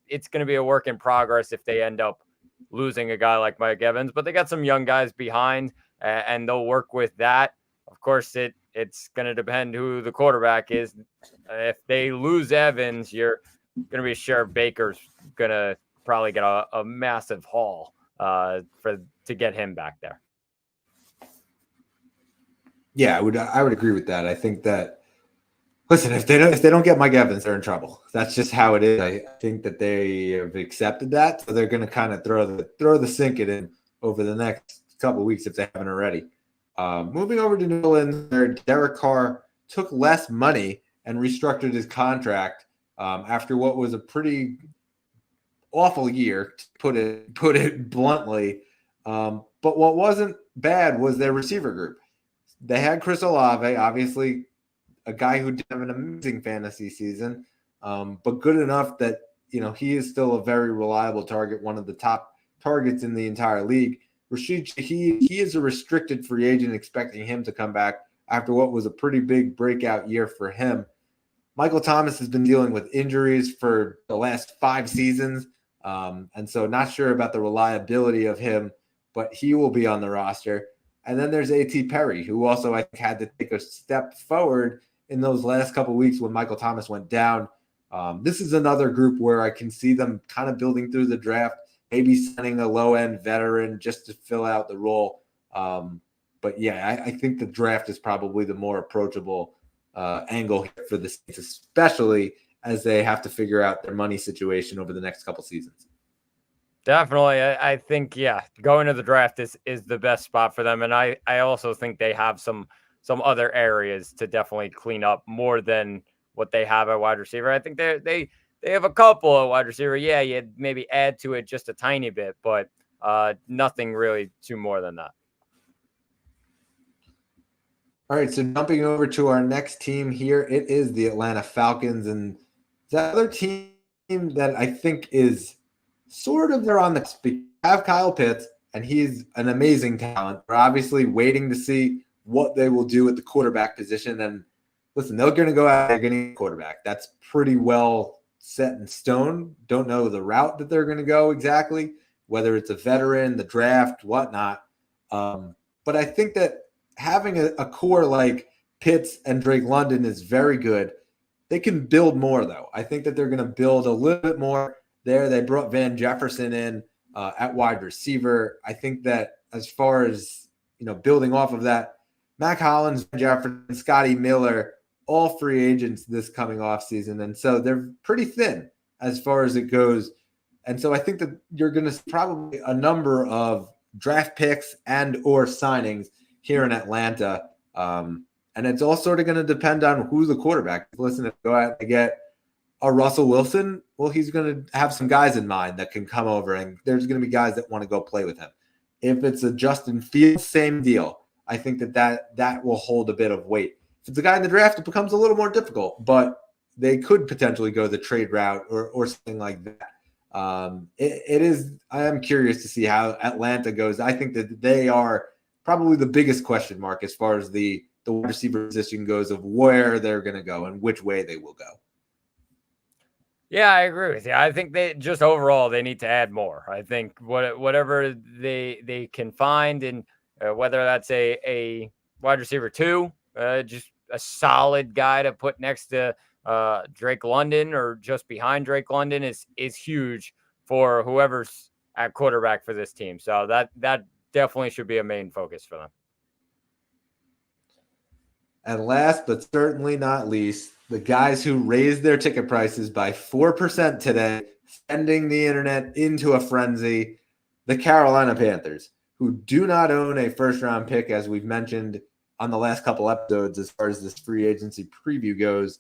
it's going to be a work in progress if they end up losing a guy like Mike Evans, but they got some young guys behind, and they'll work with that. Of course, it's going to depend who the quarterback is. If they lose Evans, you're going to be sure Baker's going to probably get a massive haul to get him back there. Yeah, I would agree with that. I think that, listen, if they don't get Mike Evans, they're in trouble. That's just how it is. I think that they have accepted that, so they're going to kind of throw the sink it in over the next couple of weeks if they haven't already. Moving over to New Orleans, where Derek Carr took less money and restructured his contract after what was a pretty awful year, to put it bluntly. But what wasn't bad was their receiver group. They had Chris Olave, obviously a guy who did have an amazing fantasy season, but good enough that, he is still a very reliable target, one of the top targets in the entire league. Rashid Shaheed, he is a restricted free agent, expecting him to come back after what was a pretty big breakout year for him. Michael Thomas has been dealing with injuries for the last 5 seasons, and so not sure about the reliability of him, but he will be on the roster. And then there's A.T. Perry, who also I think had to take a step forward in those last couple of weeks when Michael Thomas went down. This is another group where I can see them kind of building through the draft, maybe signing a low-end veteran just to fill out the role. But yeah, I think the draft is probably the more approachable angle here for the Saints, especially as they have to figure out their money situation over the next couple seasons. Definitely. I think, going to the draft is the best spot for them. And I also think they have some other areas to definitely clean up more than what they have at wide receiver. I think they have a couple of wide receiver. Yeah, you maybe add to it just a tiny bit, but nothing really too more than that. All right, so jumping over to our next team here, it is the Atlanta Falcons. And the other team that I think is sort of they're on the speak. Have Kyle Pitts, and he's an amazing talent. We're obviously waiting to see what they will do at the quarterback position. And listen, they're going to go out there getting a quarterback. That's pretty well set in stone. Don't know the route that they're going to go exactly, whether it's a veteran, the draft, whatnot. But I think that having a core like Pitts and Drake London is very good. They can build more, though. I think that they're going to build a little bit more there. They brought Van Jefferson in at wide receiver. I think that as far as, building off of that, Mac Hollins, Van Jefferson, Scotty Miller, all free agents this coming off season, and so they're pretty thin as far as it goes. And so I think that you're going to see probably a number of draft picks and or signings here in Atlanta. And it's all sort of going to depend on who's the quarterback. Listen, if you go out and get a Russell Wilson, well, he's going to have some guys in mind that can come over, and there's going to be guys that want to go play with him. If it's a Justin Fields, same deal. I think that will hold a bit of weight. If it's a guy in the draft, it becomes a little more difficult, but they could potentially go the trade route or something like that. It is. I am curious to see how Atlanta goes. I think that they are probably the biggest question mark as far as the wide receiver position goes, of where they're going to go and which way they will go. Yeah, I agree with you. I think they just overall they need to add more. I think whatever they can find, and whether that's a wide receiver 2, just a solid guy to put next to Drake London or just behind Drake London is huge for whoever's at quarterback for this team. So that definitely should be a main focus for them. And last but certainly not least, the guys who raised their ticket prices by 4% today, sending the internet into a frenzy, the Carolina Panthers, who do not own a first-round pick, as we've mentioned on the last couple episodes as far as this free agency preview goes.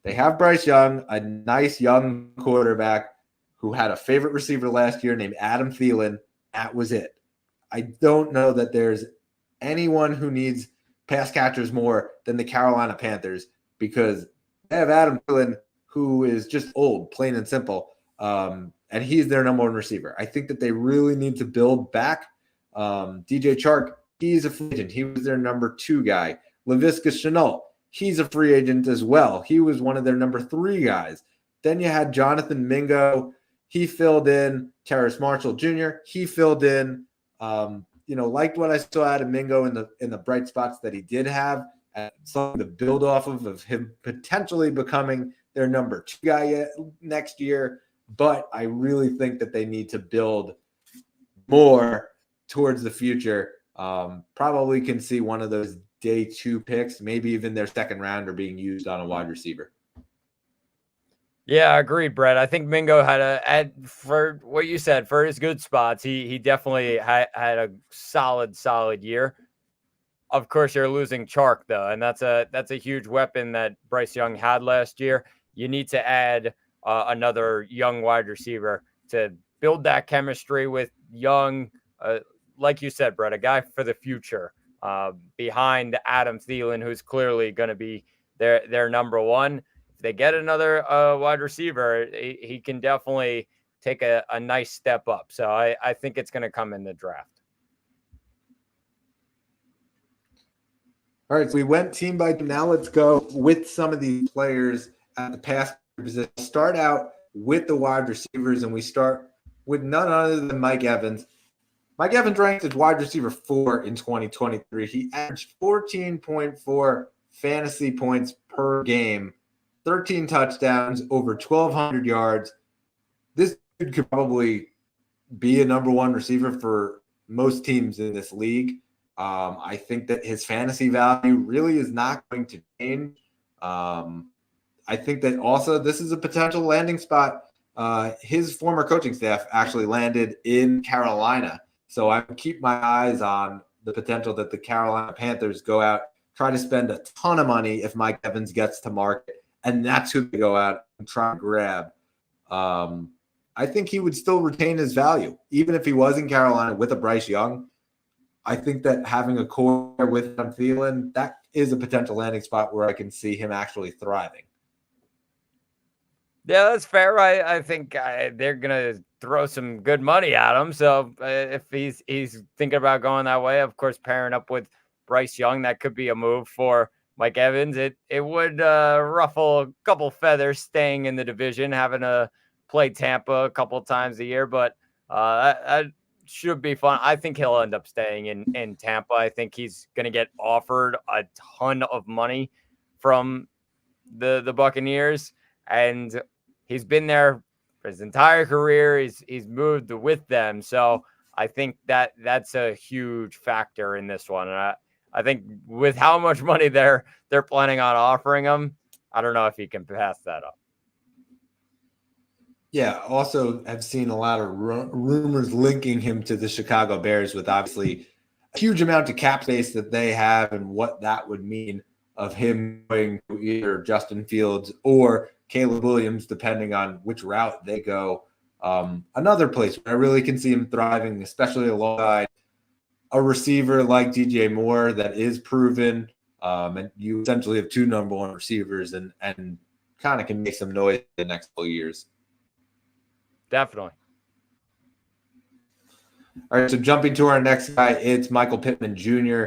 They have Bryce Young, a nice young quarterback who had a favorite receiver last year named Adam Thielen. That was it. I don't know that there's anyone who needs pass catchers more than the Carolina Panthers, because they have Adam Thielen, who is just old, plain and simple, and he's their number one receiver. I think that they really need to build back. DJ Chark, he's a free agent. He was their number 2 guy. Laviska Shenault, he's a free agent as well. He was one of their number 3 guys. Then you had Jonathan Mingo. He filled in. Terrace Marshall Jr., he filled in. Liked what I saw out of Mingo in the bright spots that he did have, and something to build off of him potentially becoming their number 2 guy next year. But I really think that they need to build more towards the future. Probably can see one of those day 2 picks, maybe even their second rounder, being used on a wide receiver. Yeah, agreed, Brett. I think Mingo had for what you said, for his good spots, he definitely had a solid year. Of course, you're losing Chark though, and that's a huge weapon that Bryce Young had last year. You need to add another young wide receiver to build that chemistry with Young, like you said, Brett, a guy for the future behind Adam Thielen, who's clearly going to be their number 1. They get another wide receiver, he can definitely take a nice step up. So I think it's going to come in the draft. All right, so we went team by team. Now let's go with some of these players at the pass position. Start out with the wide receivers, and we start with none other than Mike Evans. Mike Evans ranked as wide receiver 4 in 2023. He averaged 14.4 fantasy points per game, 13 touchdowns, over 1,200 yards. This dude could probably be a number 1 receiver for most teams in this league. I think that his fantasy value really is not going to change. I think that also this is a potential landing spot. His former coaching staff actually landed in Carolina. So I keep my eyes on the potential that the Carolina Panthers go out, try to spend a ton of money if Mike Evans gets to market, and that's who they go out and try to grab. I think he would still retain his value, even if he was in Carolina with a Bryce Young. I think that having a core with Adam Thielen, that is a potential landing spot where I can see him actually thriving. Yeah, that's fair. I think they're gonna throw some good money at him. So if he's thinking about going that way, of course, pairing up with Bryce Young, that could be a move for Mike Evans. It would ruffle a couple feathers staying in the division, having to play Tampa a couple times a year, but that should be fun. I think he'll end up staying in Tampa. I think he's going to get offered a ton of money from the Buccaneers, and he's been there for his entire career. He's moved with them, so I think that's a huge factor in this one. And I think with how much money they're planning on offering him, I don't know if he can pass that up. Yeah, also I've seen a lot of rumors linking him to the Chicago Bears with obviously a huge amount of cap space that they have and what that would mean of him going to either Justin Fields or Caleb Williams, depending on which route they go. Another place where I really can see him thriving, especially alongside a receiver like DJ Moore that is proven. And you essentially have two number one receivers and kind of can make some noise in the next couple of years. Definitely. All right, so jumping to our next guy, it's Michael Pittman Jr.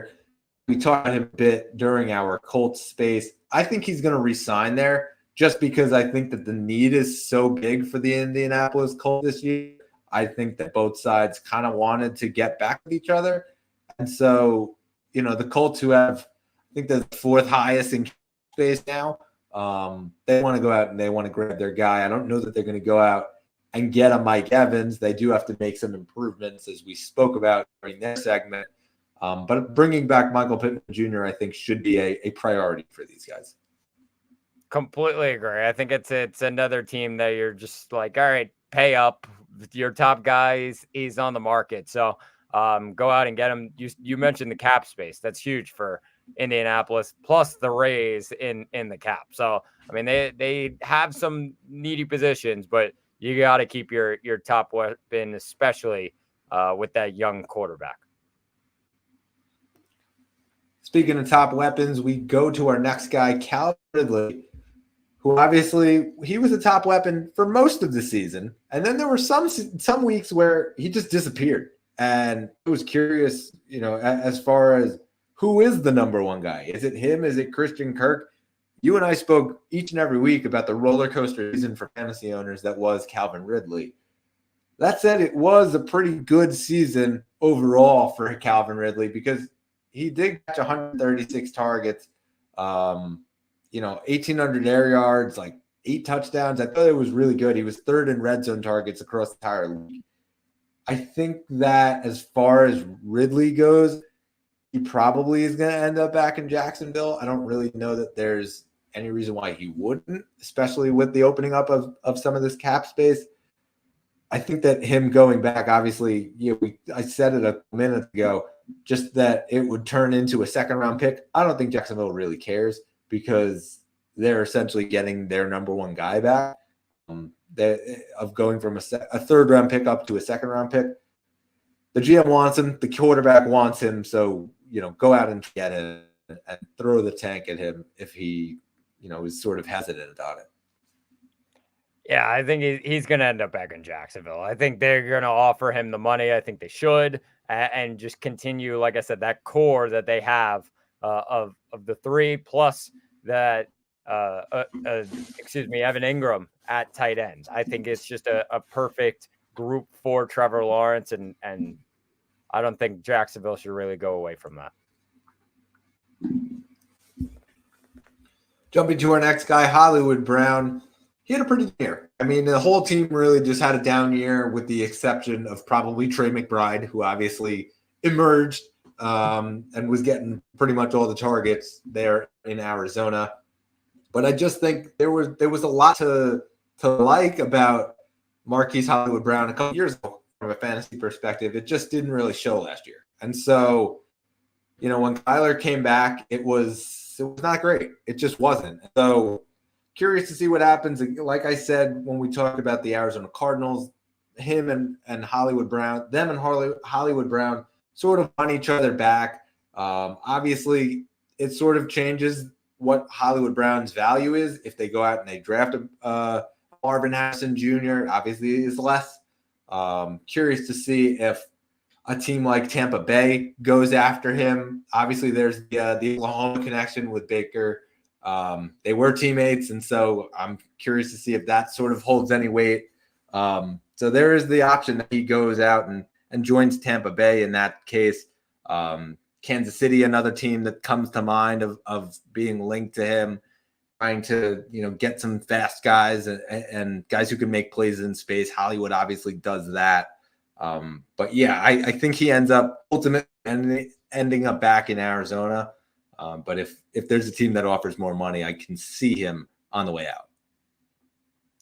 We talked about him a bit during our Colts space. I think he's going to re-sign there just because I think that the need is so big for the Indianapolis Colts this year. I think that both sides kind of wanted to get back with each other. And so, the Colts, who have, I think, the fourth highest in space now, they want to go out and they want to grab their guy. I don't know that they're going to go out and get a Mike Evans. They do have to make some improvements, as we spoke about during this segment. But bringing back Michael Pittman Jr., I think, should be a priority for these guys. Completely agree. I think it's another team that you're just like, all right, pay up. Your top guy is on the market. So go out and get him. You mentioned the cap space. That's huge for Indianapolis, plus the raise in the cap. So, I mean, they have some needy positions, but you got to keep your top weapon, especially with that young quarterback. Speaking of top weapons, we go to our next guy, Calvin Ridley, who obviously he was a top weapon for most of the season. And then there were some weeks where he just disappeared. And it was curious, as far as who is the number one guy. Is it him? Is it Christian Kirk? You and I spoke each and every week about the roller coaster season for fantasy owners that was Calvin Ridley. That said, it was a pretty good season overall for Calvin Ridley because he did catch 136 targets, 1,800 air yards, like 8 touchdowns. I thought it was really good. He was third in red zone targets across the entire league. I think that as far as Ridley goes, he probably is going to end up back in Jacksonville. I don't really know that there's any reason why he wouldn't, especially with the opening up of some of this cap space. I think that him going back, obviously, I said it a minute ago, just that it would turn into a second-round pick. I don't think Jacksonville really cares because they're essentially getting their number one guy back. Of going from a third-round pick up to a second-round pick. The GM wants him. The quarterback wants him. So, go out and get him and throw the tank at him if he, is sort of hesitant on it. Yeah, I think he's going to end up back in Jacksonville. I think they're going to offer him the money. I think they should and just continue, like I said, that core that they have of the three plus that, Evan Ingram at tight end. I think it's just a perfect group for Trevor Lawrence, and I don't think Jacksonville should really go away from that. Jumping to our next guy, Hollywood Brown. He had a pretty good year. I mean, the whole team really just had a down year with the exception of probably Trey McBride, who obviously emerged and was getting pretty much all the targets there in Arizona. But I just think there was a lot to like about Marquise Hollywood Brown a couple years ago from a fantasy perspective. It just didn't really show last year. And so, when Kyler came back, it was not great. It just wasn't. So curious to see what happens. Like I said, when we talked about the Arizona Cardinals, him and Hollywood Brown, them and Hollywood Brown sort of on each other back. Obviously, it sort of changes what Hollywood Brown's value is if they go out and they draft Marvin Harrison Jr. Obviously, is less. Curious to see if a team like Tampa Bay goes after him. Obviously, there's the Oklahoma connection with Baker. They were teammates, and so I'm curious to see if that sort of holds any weight. So there is the option that he goes out and joins Tampa Bay in that case. Kansas City, another team that comes to mind of being linked to him, trying to get some fast guys and guys who can make plays in space. Hollywood obviously does that. But yeah, I think he ends up ultimately ending up back in Arizona. But if there's a team that offers more money, I can see him on the way out.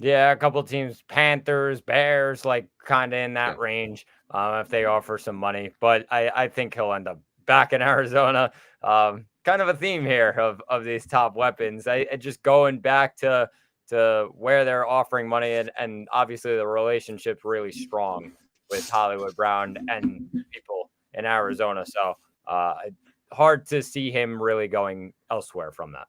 Yeah, a couple teams, Panthers, Bears, like kind of in that range, if they offer some money. But I think he'll end up back in Arizona. Kind of a theme here of these top weapons. I just going back to where they're offering money, and obviously the relationship's really strong with Hollywood Brown and people in Arizona. So hard to see him really going elsewhere from that.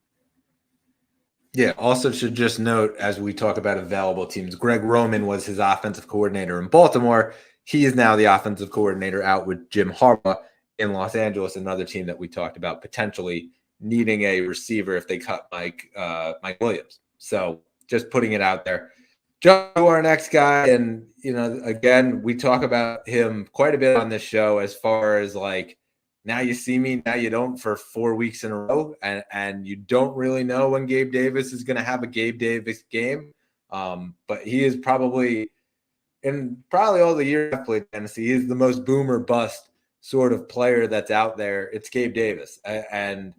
Yeah, also should just note, as we talk about available teams, Greg Roman was his offensive coordinator in Baltimore. He is now the offensive coordinator out with Jim Harbaugh in Los Angeles, another team that we talked about potentially needing a receiver if they cut Mike Williams. So just putting it out there. Jump to our next guy, and again, we talk about him quite a bit on this show as far as like, now you see me, now you don't, for 4 weeks in a row, and you don't really know when Gabe Davis is going to have a Gabe Davis game. But he is probably, in probably all the years I've played Tennessee, he is the most boomer bust sort of player that's out there. It's Gabe Davis, and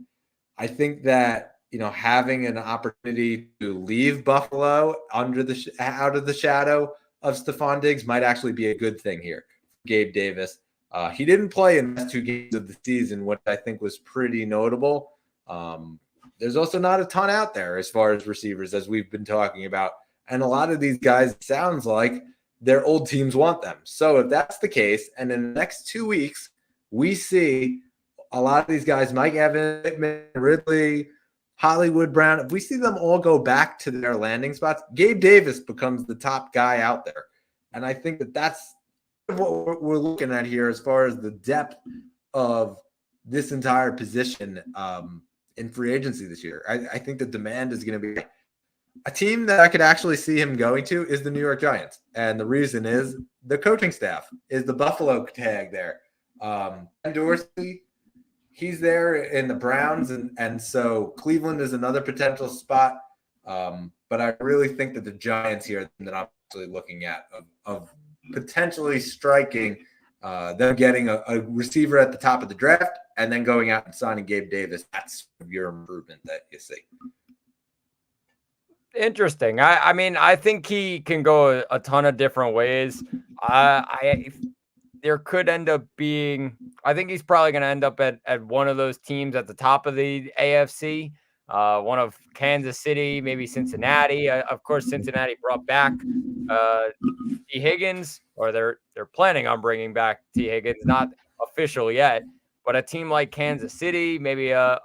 I think that having an opportunity to leave Buffalo out of the shadow of Stephon Diggs might actually be a good thing here for Gabe Davis. He didn't play in the last 2 games of the season, which I think was pretty notable. There's also not a ton out there as far as receivers, as we've been talking about. And a lot of these guys, it sounds like their old teams want them. So if that's the case, and in the next 2 weeks, we see a lot of these guys, Mike Evans, Pittman, Ridley, Hollywood Brown, if we see them all go back to their landing spots, Gabe Davis becomes the top guy out there. And I think that that's what we're looking at here as far as the depth of this entire position in free agency this year. I think the demand is going to be a team that I could actually see him going to is the New York Giants. And the reason is the coaching staff is the Buffalo tag there. And Dorsey, he's there in the Browns. And so Cleveland is another potential spot. But I really think that the Giants here that I'm actually looking at of potentially striking them getting a receiver at the top of the draft and then going out and signing Gabe Davis. That's your improvement that you see. Interesting. I mean, I think he can go a ton of different ways. There could end up being, I think he's probably going to end up at one of those teams at the top of the AFC, one of Kansas City, maybe Cincinnati. Of course, Cincinnati brought back T. Higgins, or they're planning on bringing back T. Higgins, not official yet, but a team like Kansas City, maybe a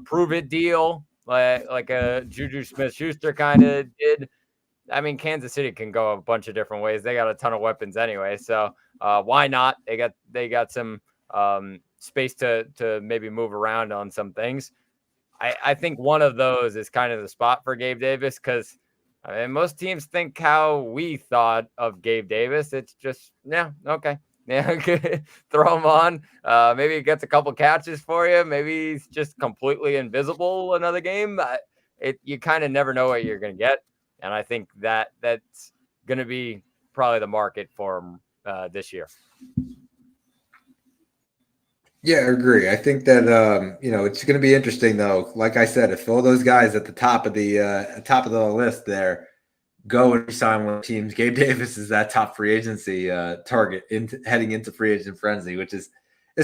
prove it deal, like a Juju Smith-Schuster kind of did. I mean, Kansas City can go a bunch of different ways. They got a ton of weapons anyway, so why not? They got some space to maybe move around on some things. I think one of those is kind of the spot for Gabe Davis, because I mean, most teams think how we thought of Gabe Davis. It's just, yeah, okay. Yeah, throw him on. Maybe he gets a couple catches for you. Maybe he's just completely invisible another game. You kind of never know what you're going to get. And I think that's going to be probably the market for him this year. Yeah, I agree. I think that it's going to be interesting though. Like I said, if all those guys at the top of the list there go and sign with teams, Gabe Davis is that top free agency target heading into free agent frenzy, which is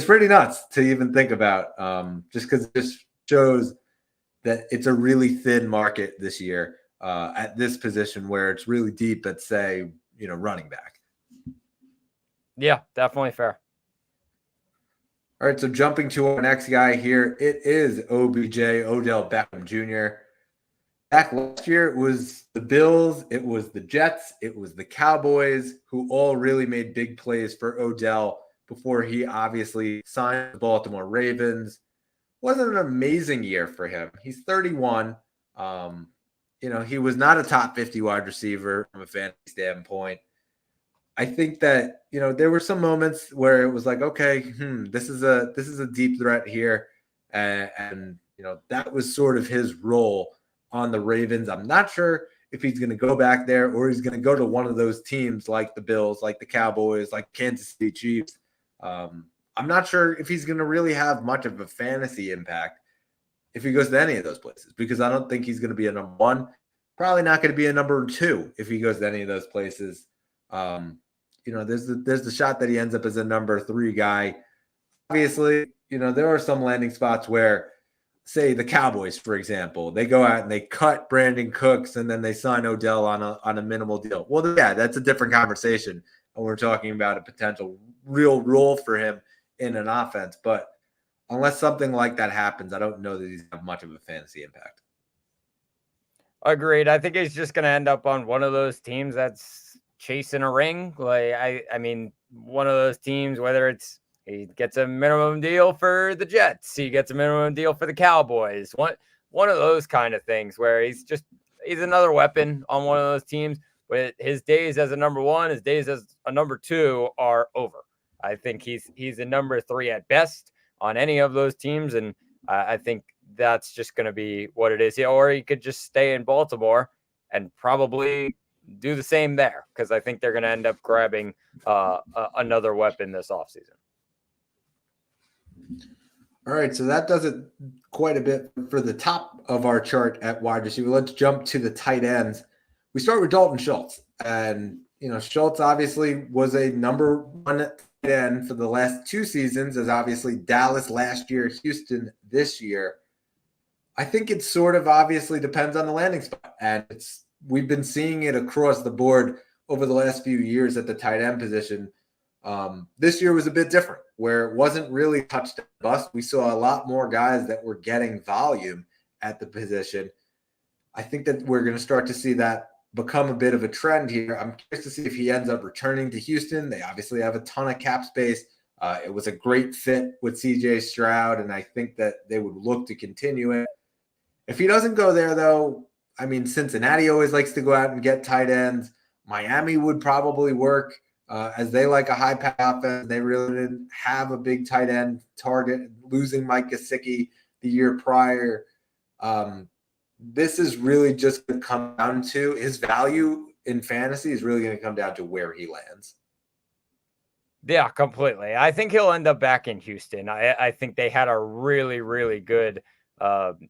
pretty nuts to even think about. Just because it just shows that it's a really thin market this year at this position, where it's really deep at, say, running back. Yeah, definitely fair. All right, so jumping to our next guy here, it is OBJ, Odell Beckham Jr. Back last year, it was the Bills, it was the Jets, it was the Cowboys, who all really made big plays for Odell before he obviously signed the Baltimore Ravens. Wasn't an amazing year for him. He's 31. He was not a top 50 wide receiver from a fantasy standpoint. I think that, there were some moments where it was like, okay, this is a deep threat here. And that was sort of his role on the Ravens. I'm not sure if he's going to go back there or he's going to go to one of those teams like the Bills, like the Cowboys, like Kansas City Chiefs. I'm not sure if he's going to really have much of a fantasy impact if he goes to any of those places, because I don't think he's going to be a number one. Probably not going to be a number two if he goes to any of those places. There's the shot that he ends up as a number three guy. Obviously, there are some landing spots where, say, the Cowboys, for example, they go out and they cut Brandon Cooks and then they sign Odell on a minimal deal. Well, yeah, that's a different conversation. And we're talking about a potential real role for him in an offense. But unless something like that happens, I don't know that he's have much of a fantasy impact. Agreed. I think he's just going to end up on one of those teams that's chasing a ring. Like, I mean, one of those teams, whether it's he gets a minimum deal for the Jets, he gets a minimum deal for the Cowboys. One of those kind of things where he's another weapon on one of those teams. But his days as a number one, his days as a number two are over. I think he's a number three at best on any of those teams, and I think that's just going to be what it is. Or he could just stay in Baltimore and probably do the same there, because I think they're going to end up grabbing another weapon this offseason. All right, so that does it quite a bit for the top of our chart at wide receiver. Let's jump to the tight ends. We start with Dalton Schultz. And, Schultz obviously was a number one tight end for the last two seasons, as obviously Dallas last year, Houston this year. I think it sort of obviously depends on the landing spot. And we've been seeing it across the board over the last few years at the tight end position. This year was a bit different, where it wasn't really touchdown bust. We saw a lot more guys that were getting volume at the position. I think that we're going to start to see that become a bit of a trend here. I'm curious to see if he ends up returning to Houston. They obviously have a ton of cap space. It was a great fit with CJ Stroud, and I think that they would look to continue it. If he doesn't go there, though, I mean, Cincinnati always likes to go out and get tight ends. Miami would probably work. As they like a high pass offense. They really didn't have a big tight end target, losing Mike Gesicki the year prior. This is really just going to come down to his value in fantasy is really going to come down to where he lands. Yeah, completely. I think he'll end up back in Houston. I think they had a really, really good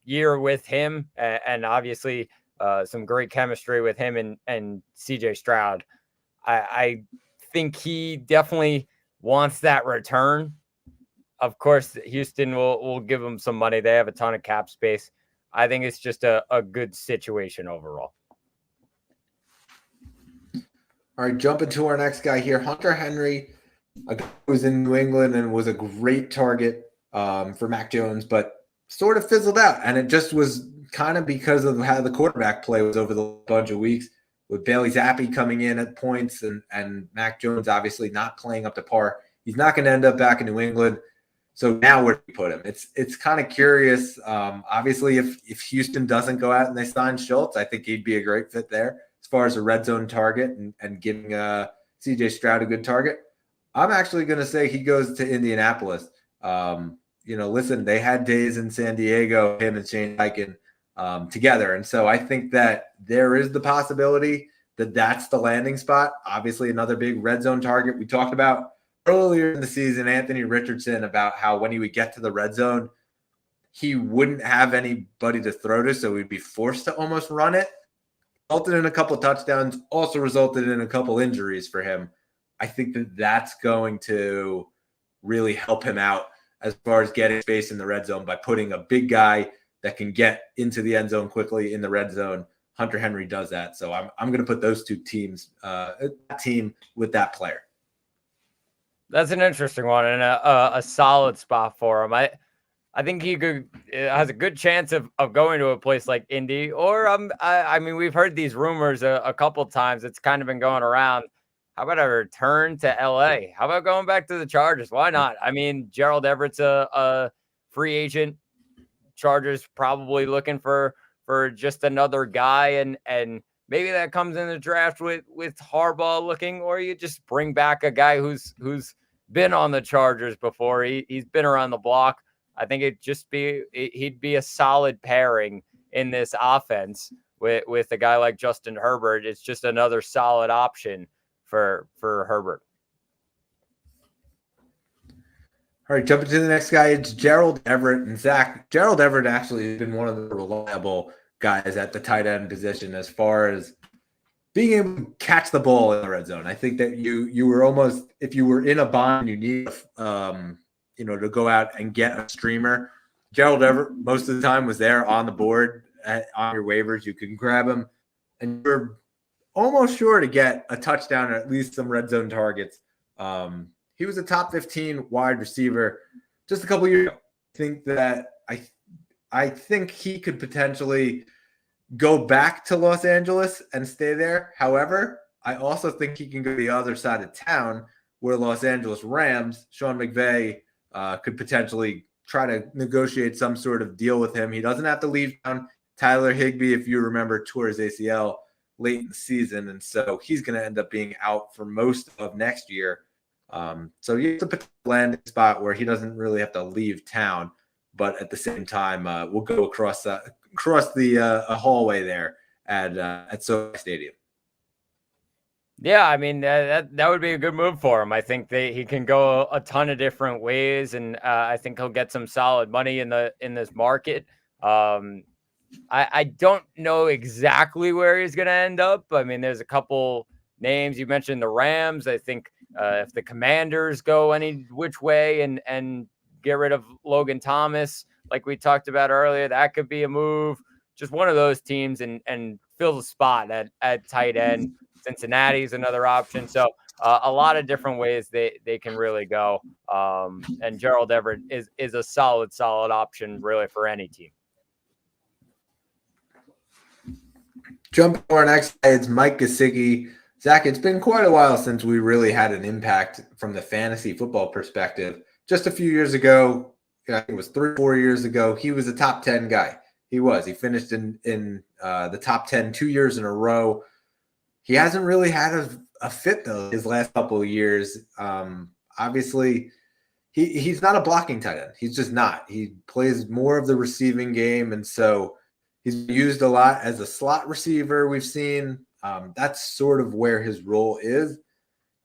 year with him, and obviously some great chemistry with him and CJ Stroud. I think he definitely wants that return. Of course, Houston will give him some money. They have a ton of cap space. I think it's just a good situation overall. All right, jumping to our next guy here, Hunter Henry, a guy who was in New England and was a great target for Mac Jones, but sort of fizzled out. And it just was kind of because of how the quarterback play was over the bunch of weeks, with Bailey Zappi coming in at points and Mac Jones obviously not playing up to par. He's not going to end up back in New England. So now where do you put him? It's kind of curious. Obviously, if Houston doesn't go out and they sign Schultz, I think he'd be a great fit there as far as a red zone target and giving CJ Stroud a good target. I'm actually going to say he goes to Indianapolis. Listen, they had days in San Diego, him and Shane Steichen together. And so I think that there is the possibility that that's the landing spot. Obviously, another big red zone target. We talked about earlier in the season, Anthony Richardson, about how when he would get to the red zone, he wouldn't have anybody to throw to, so he'd be forced to almost run it. Resulted in a couple of touchdowns, also resulted in a couple injuries for him. I think that that's going to really help him out as far as getting space in the red zone by putting a big guy that can get into the end zone quickly in the red zone. Hunter Henry does that. So I'm going to put those two teams, team with that player. That's an interesting one and a solid spot for him. I think he has a good chance of going to a place like Indy, or I mean, we've heard these rumors a couple times. It's kind of been going around. How about a return to LA? How about going back to the Chargers? Why not? I mean, Gerald Everett's a free agent. Chargers probably looking for just another guy, and maybe that comes in the draft with Harbaugh looking, or you just bring back a guy who's been on the Chargers before. He's been around the block. I think he'd be a solid pairing in this offense with a guy like Justin Herbert. It's just another solid option for Herbert. All right, jumping to the next guy, it's Gerald Everett. And Zach, Gerald Everett actually has been one of the reliable guys at the tight end position as far as being able to catch the ball in the red zone. I think that you were almost, if you were in a bind, you need to go out and get a streamer. Gerald Everett most of the time was there on the board on your waivers. You can grab him, and you're almost sure to get a touchdown or at least some red zone targets. He was a top 15 wide receiver just a couple years ago. I think he could potentially go back to Los Angeles and stay there. However, I also think he can go to the other side of town where Los Angeles Rams, Sean McVay, could potentially try to negotiate some sort of deal with him. He doesn't have to leave town. Tyler Higbee, if you remember, tore his ACL late in the season, and so he's going to end up being out for most of next year. So he has a potential landing spot where he doesn't really have to leave town, but at the same time, we'll go across the hallway there at SoFi Stadium. Yeah, I mean that would be a good move for him. I think he can go a ton of different ways, and I think he'll get some solid money in this market. I don't know exactly where he's going to end up. I mean, there's a couple names. You mentioned the Rams. I think if the Commanders go any which way and get rid of Logan Thomas, like we talked about earlier, that could be a move. Just one of those teams and fill the spot at tight end. Cincinnati's another option. So a lot of different ways they can really go. And Gerald Everett is a solid option really for any team. Jumping to our next guy, it's Mike Gesicki. Zach, it's been quite a while since we really had an impact from the fantasy football perspective. Just a few years ago, I think it was 3 or 4 years ago, he was a top 10 guy. He finished in the top 10 2 years in a row. He hasn't really had a fit, though, his last couple of years. Obviously, he's not a blocking tight end. He's just not. He plays more of the receiving game, and so he's used a lot as a slot receiver, we've seen. That's sort of where his role is.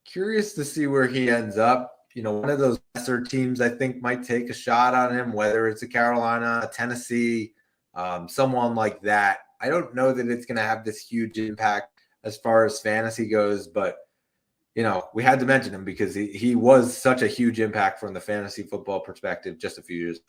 Curious to see where he ends up. One of those lesser teams I think might take a shot on him, whether it's a Carolina, a Tennessee, someone like that. I don't know that it's going to have this huge impact as far as fantasy goes, but we had to mention him because he was such a huge impact from the fantasy football perspective just a few years ago.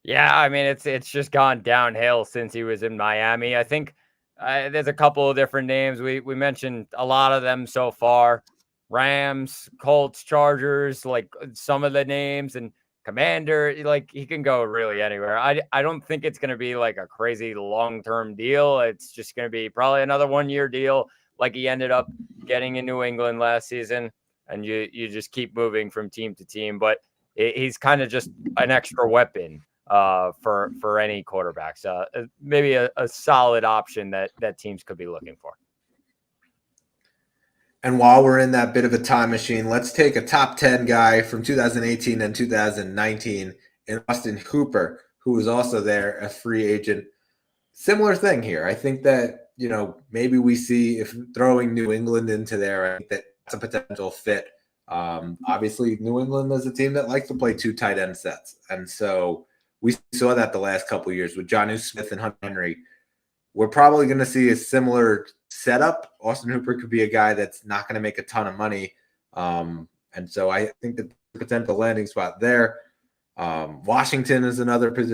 Yeah, I mean, it's just gone downhill since he was in Miami. I think there's a couple of different names. We mentioned a lot of them so far. Rams, Colts, Chargers, like some of the names, and Commander, like he can go really anywhere. I don't think it's going to be like a crazy long-term deal. It's just going to be probably another 1-year deal like he ended up getting in New England last season. And you just keep moving from team to team. But he's kind of just an extra weapon for any quarterbacks. Maybe a solid option that teams could be looking for. And while we're in that bit of a time machine, let's take a top 10 guy from 2018 and 2019 in Austin Hooper, who was also there, a free agent. Similar thing here. I think that, maybe we see if throwing New England into there, I think that's a potential fit. Obviously, New England is a team that likes to play 2 tight end sets. And so we saw that the last couple of years with Jonnu Smith and Hunter Henry. We're probably going to see a similar setup. Austin Hooper could be a guy that's not going to make a ton of money. And so I think that the potential landing spot there. Washington is another team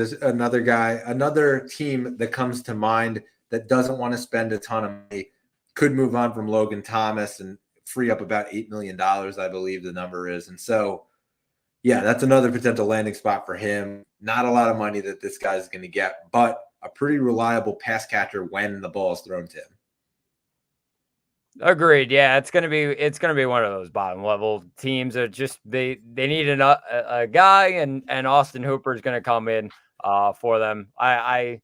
that comes to mind that doesn't want to spend a ton of money, could move on from Logan Thomas and free up about $8 million, I believe the number is. And so, yeah, that's another potential landing spot for him. Not a lot of money that this guy's going to get, but a pretty reliable pass catcher when the ball is thrown to him. Agreed. Yeah, it's gonna be one of those bottom level teams that just they need a guy, and Austin Hooper is gonna come in for them. I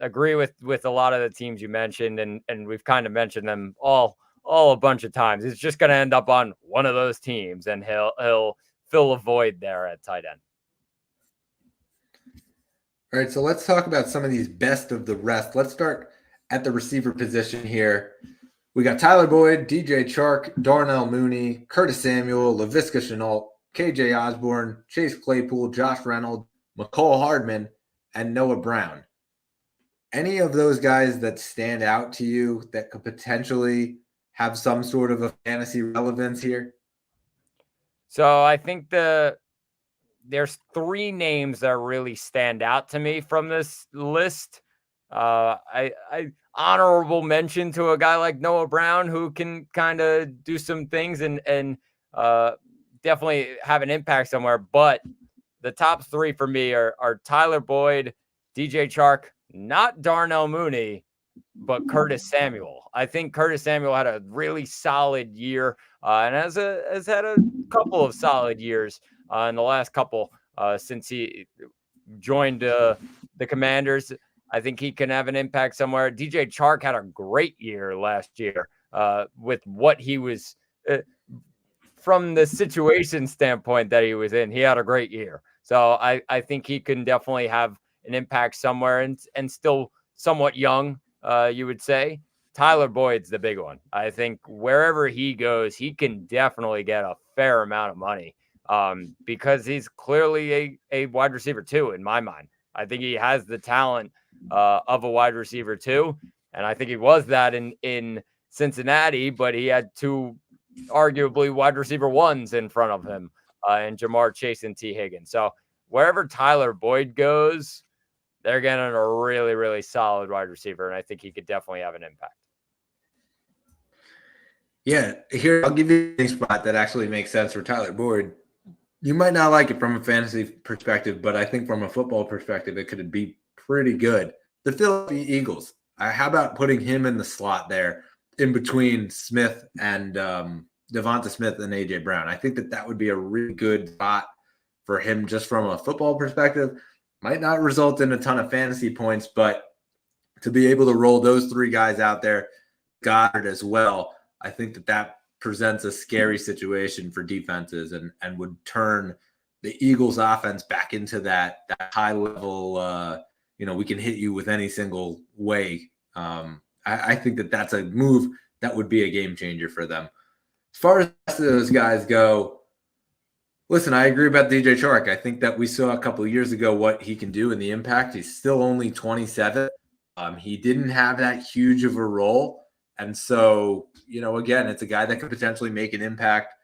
agree with a lot of the teams you mentioned, and we've kind of mentioned them all a bunch of times. It's just gonna end up on one of those teams, and he'll fill a void there at tight end. All right, so let's talk about some of these best of the rest. Let's start at the receiver position here. We got Tyler Boyd, DJ Chark, Darnell Mooney, Curtis Samuel, Laviska Shenault, KJ Osborne, Chase Claypool, Josh Reynolds, McCole Hardman, and Noah Brown. Any of those guys that stand out to you that could potentially have some sort of a fantasy relevance here? So I think there's three names that really stand out to me from this list. I honorable mention to a guy like Noah Brown, who can kind of do some things and definitely have an impact somewhere. But the top three for me are Tyler Boyd, DJ Chark, not Darnell Mooney, but Curtis Samuel. I think Curtis Samuel had a really solid year and has had a couple of solid years in the last couple since he joined the Commanders. I think he can have an impact somewhere. DJ Chark had a great year last year with what he was from the situation standpoint that he was in. He had a great year. So I think he can definitely have an impact somewhere and still somewhat young, you would say. Tyler Boyd's the big one. I think wherever he goes, he can definitely get a fair amount of money because he's clearly a wide receiver too, in my mind. I think he has the talent of a wide receiver too. And I think he was that in Cincinnati, but he had two arguably wide receiver ones in front of him and Jamar Chase and T. Higgins. So wherever Tyler Boyd goes, they're getting a really, really solid wide receiver. And I think he could definitely have an impact. Yeah, here, I'll give you a spot that actually makes sense for Tyler Boyd. You might not like it from a fantasy perspective, but I think from a football perspective, it could be pretty good. The Philadelphia Eagles. How about putting him in the slot there in between Smith and Devonta Smith and A.J. Brown? I think that would be a really good spot for him just from a football perspective. Might not result in a ton of fantasy points, but to be able to roll those three guys out there, Goddard as well, I think that presents a scary situation for defenses and would turn the Eagles offense back into that high level, we can hit you with any single way. I think that's a move that would be a game changer for them. As far as the rest of those guys go, listen, I agree about DJ Chark. I think that we saw a couple of years ago what he can do in the impact. He's still only 27. He didn't have that huge of a role. And so, again, it's a guy that could potentially make an impact.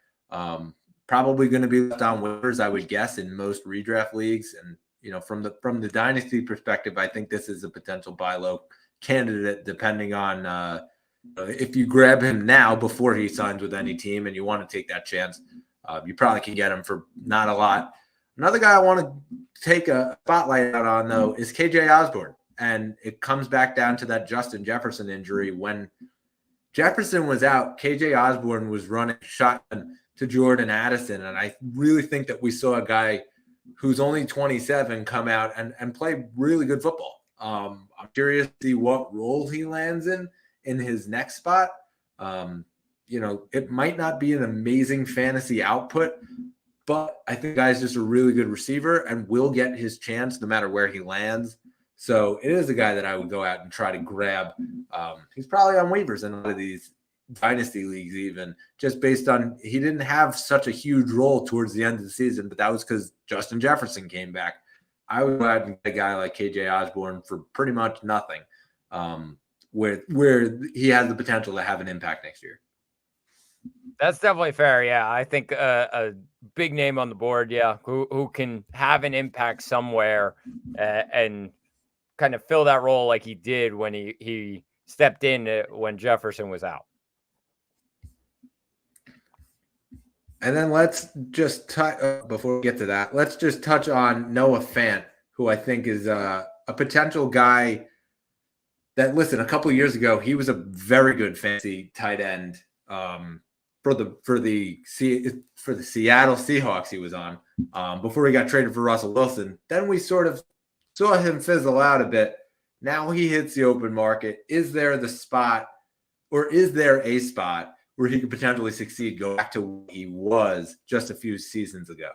Probably going to be left on waivers, I would guess, in most redraft leagues. And, from the dynasty perspective, I think this is a potential buy low candidate, depending on if you grab him now before he signs with any team and you want to take that chance, you probably can get him for not a lot. Another guy I want to take a spotlight out on, though, is KJ Osborne. And it comes back down to that Justin Jefferson injury. When Jefferson was out, KJ Osborne was running shotgun to Jordan Addison. And I really think that we saw a guy who's only 27 come out and play really good football. I'm curious to see what role he lands in his next spot. It might not be an amazing fantasy output, but I think the guy's just a really good receiver and will get his chance no matter where he lands. So it is a guy that I would go out and try to grab. He's probably on waivers in a lot of these dynasty leagues, even just based on he didn't have such a huge role towards the end of the season, but that was because Justin Jefferson came back. I would go out and get a guy like KJ Osborne for pretty much nothing, where he has the potential to have an impact next year. That's definitely fair. Yeah, I think a big name on the board. Yeah, who can have an impact somewhere and kind of fill that role like he did when he stepped in when Jefferson was out. And then let's just before we get to that, let's just touch on Noah Fant, who I think is a potential guy that, listen, a couple of years ago, he was a very good fantasy tight end for the Seattle Seahawks he was on before he got traded for Russell Wilson. Then we sort of saw him fizzle out a bit. Now he hits the open market. Is there a spot where he could potentially succeed, go back to what he was just a few seasons ago?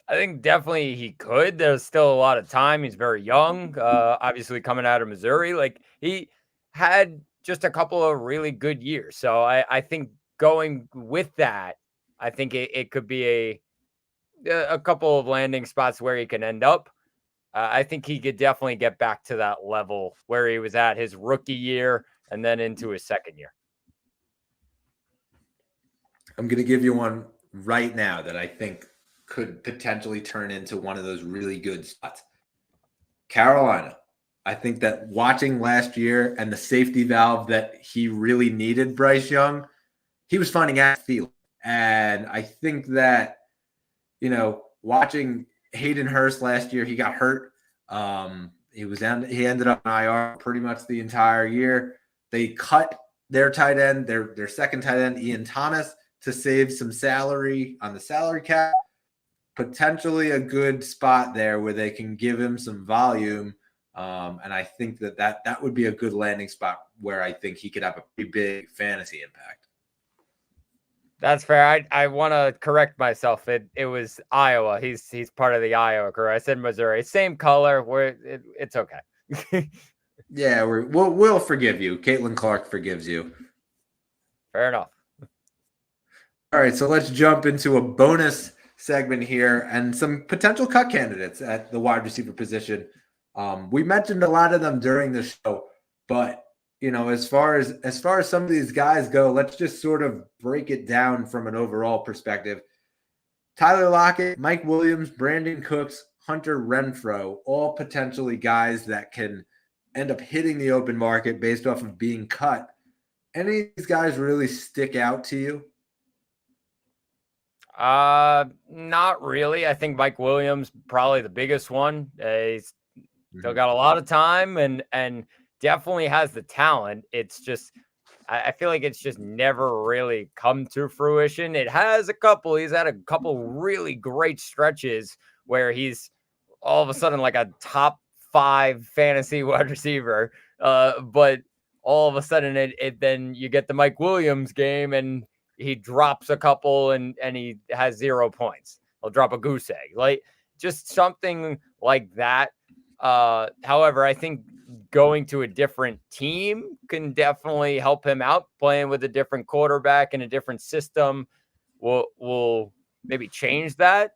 I think definitely he could. There's still a lot of time. He's very young, obviously coming out of Missouri. Like, he had just a couple of really good years. So I think going with that, I think it could be a couple of landing spots where he can end up. I think he could definitely get back to that level where he was at his rookie year and then into his second year. I'm going to give you one right now that I think could potentially turn into one of those really good spots. Carolina. I think that watching last year and the safety valve that he really needed, Bryce Young, he was finding out field. And I think that, watching Hayden Hurst last year, he got hurt. He ended up on IR pretty much the entire year. They cut their tight end, their second tight end, Ian Thomas, to save some salary on the salary cap. Potentially a good spot there where they can give him some volume. And I think that would be a good landing spot where I think he could have a pretty big fantasy impact. That's fair. I want to correct myself. It was Iowa. He's part of the Iowa crew. I said Missouri. Same color. It's okay. Yeah, we'll forgive you. Caitlin Clark forgives you. Fair enough. All right, so let's jump into a bonus segment here and some potential cut candidates at the wide receiver position. We mentioned a lot of them during the show, but as far as some of these guys go, let's just sort of break it down from an overall perspective. Tyler Lockett, Mike Williams, Brandon Cooks, Hunter Renfrow, all potentially guys that can end up hitting the open market based off of being cut. Any of these guys really stick out to you? Not really. I think Mike Williams probably the biggest one. He's still got a lot of time and definitely has the talent. It's just I feel like it's just never really come to fruition. He's had a couple really great stretches where he's all of a sudden like a top 5 fantasy wide receiver. But all of a sudden then you get the Mike Williams game and he drops a couple and he has 0 points. He'll drop a goose egg, like just something like that. However, I think going to a different team can definitely help him out. Playing with a different quarterback and a different system will maybe change that.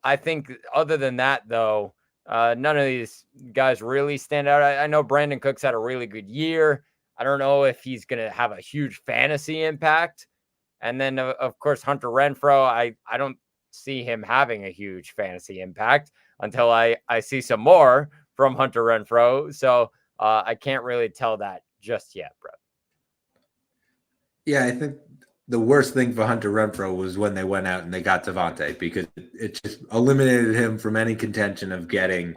I think other than that, though, none of these guys really stand out. I know Brandon Cooks had a really good year. I don't know if he's going to have a huge fantasy impact. And then, of course, Hunter Renfrow, I don't see him having a huge fantasy impact until I see some more from Hunter Renfrow. So I can't really tell that just yet, Brett. Yeah, I think the worst thing for Hunter Renfrow was when they went out and they got Devontae, because it just eliminated him from any contention of getting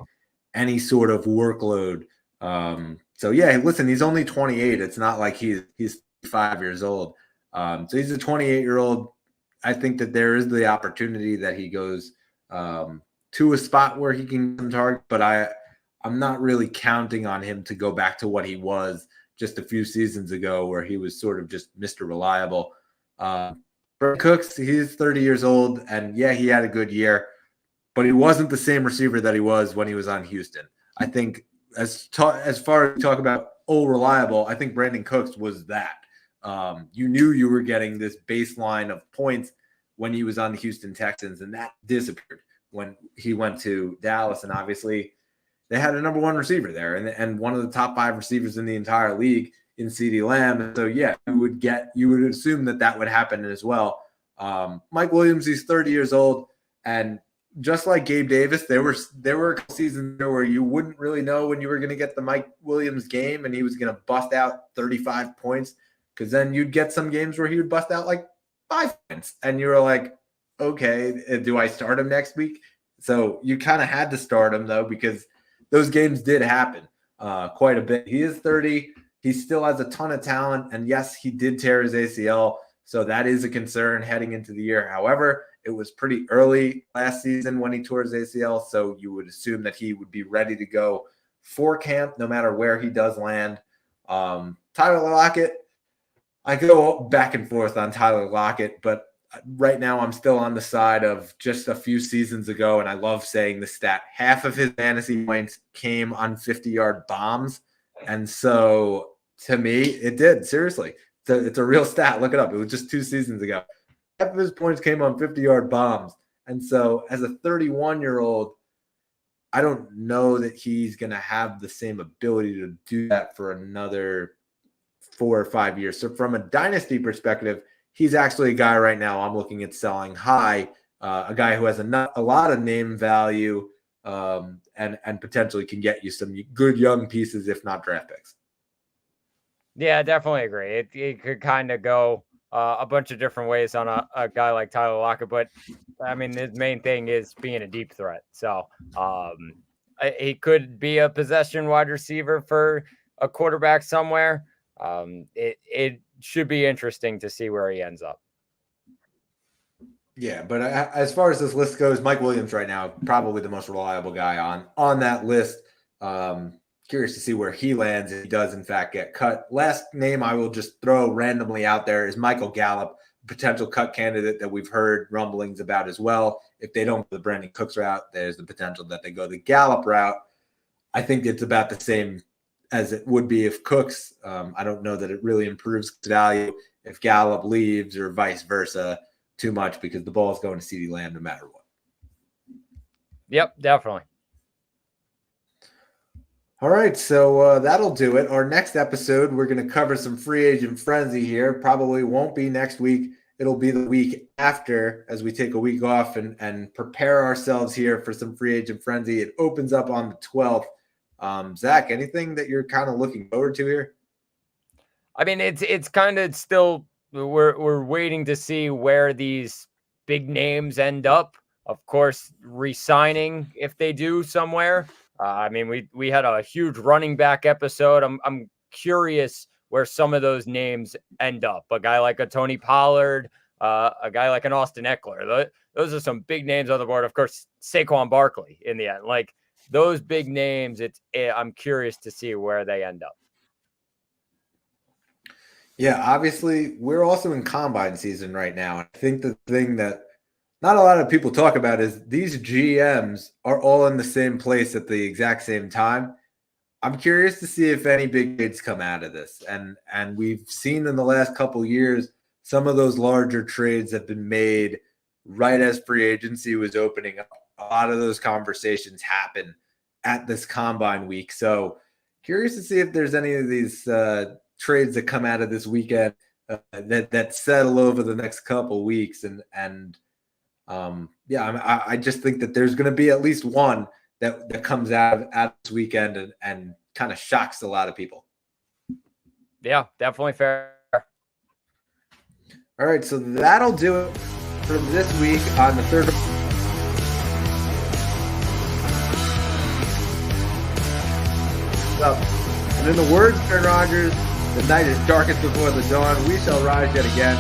any sort of workload. So yeah, listen, he's only 28. It's not like he's 5 years old. So he's a 28-year-old. I think that there is the opportunity that he goes to a spot where he can target, but I'm not really counting on him to go back to what he was just a few seasons ago, where he was sort of just Mr. Reliable. For Cooks, he's 30 years old, and yeah, he had a good year, but he wasn't the same receiver that he was when he was on Houston. I think as far as talk about reliable, I think Brandon Cooks was that. You knew you were getting this baseline of points when he was on the Houston Texans, and that disappeared when he went to Dallas. And obviously they had a number 1 receiver there and one of the top 5 receivers in the entire league in CeeDee Lamb. And so, yeah, you would assume that would happen as well. Mike Williams, he's 30 years old. And just like Gabe Davis, there were seasons where you wouldn't really know when you were going to get the Mike Williams game and he was going to bust out 35 points. Because then you'd get some games where he would bust out like 5 points. And you were like, okay, do I start him next week? So you kind of had to start him, though, because those games did happen quite a bit. He is 30. He still has a ton of talent. And yes, he did tear his ACL. So that is a concern heading into the year. However, it was pretty early last season when he tore his ACL. So you would assume that he would be ready to go for camp no matter where he does land. Tyler Lockett, I go back and forth on Tyler Lockett, but right now I'm still on the side of just a few seasons ago, and I love saying the stat. Half of his fantasy points came on 50-yard bombs, and so to me, it did. Seriously, it's a real stat. Look it up. It was just 2 seasons ago. half of his points came on 50-yard bombs. And so as a 31-year-old, I don't know that he's going to have the same ability to do that for another 4 or 5 years. So from a dynasty perspective, he's actually a guy right now I'm looking at selling high, a guy who has a lot of name value and potentially can get you some good young pieces, if not draft picks. Yeah, I definitely agree. It could kind of go a bunch of different ways on a guy like Tyler Lockett, but I mean, his main thing is being a deep threat. So he could be a possession wide receiver for a quarterback somewhere. It should be interesting to see where he ends up. Yeah, but as far as this list goes, Mike Williams right now, probably the most reliable guy on that list. Curious to see where he lands if he does, in fact, get cut. Last name I will just throw randomly out there is Michael Gallup, potential cut candidate that we've heard rumblings about as well. If they don't go the Brandon Cooks route, there's the potential that they go the Gallup route. I think it's about the same as it would be if Cooks. I don't know that it really improves value if Gallup leaves or vice versa too much because the ball is going to CeeDee Lamb no matter what. Yep, definitely. All right, so that'll do it. Our next episode, we're going to cover some free agent frenzy here. Probably won't be next week. It'll be the week after as we take a week off and prepare ourselves here for some free agent frenzy. It opens up on the 12th. Zach, anything that you're kind of looking forward to here? I mean, it's kind of still we're waiting to see where these big names end up. Of course, re-signing if they do somewhere. I mean, we had a huge running back episode. I'm curious where some of those names end up. A guy like a Tony Pollard, a guy like an Austin Eckler. Those are some big names on the board. Of course, Saquon Barkley in the end. Like those big names, I'm curious to see where they end up. Yeah, obviously, we're also in combine season right now. I think the thing that not a lot of people talk about is these GMs are all in the same place at the exact same time. I'm curious to see if any big trades come out of this. And we've seen in the last couple of years, some of those larger trades have been made right as free agency was opening up. A lot of those conversations happen at this combine week. So curious to see if there's any of these trades that come out of this weekend that settle over the next couple of weeks. I just think that there's going to be at least one that comes out this weekend and kind of shocks a lot of people. Yeah, definitely fair. All right, so that'll do it for this week on the third. And in the words of Aaron Rodgers, the night is darkest before the dawn. We shall rise yet again.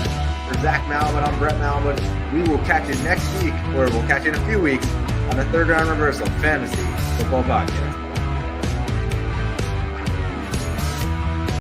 For Zach Malamud, I'm Brett Malamud. We will catch you next week, or we'll catch you in a few weeks on the Third Round Reversal Fantasy Football Podcast.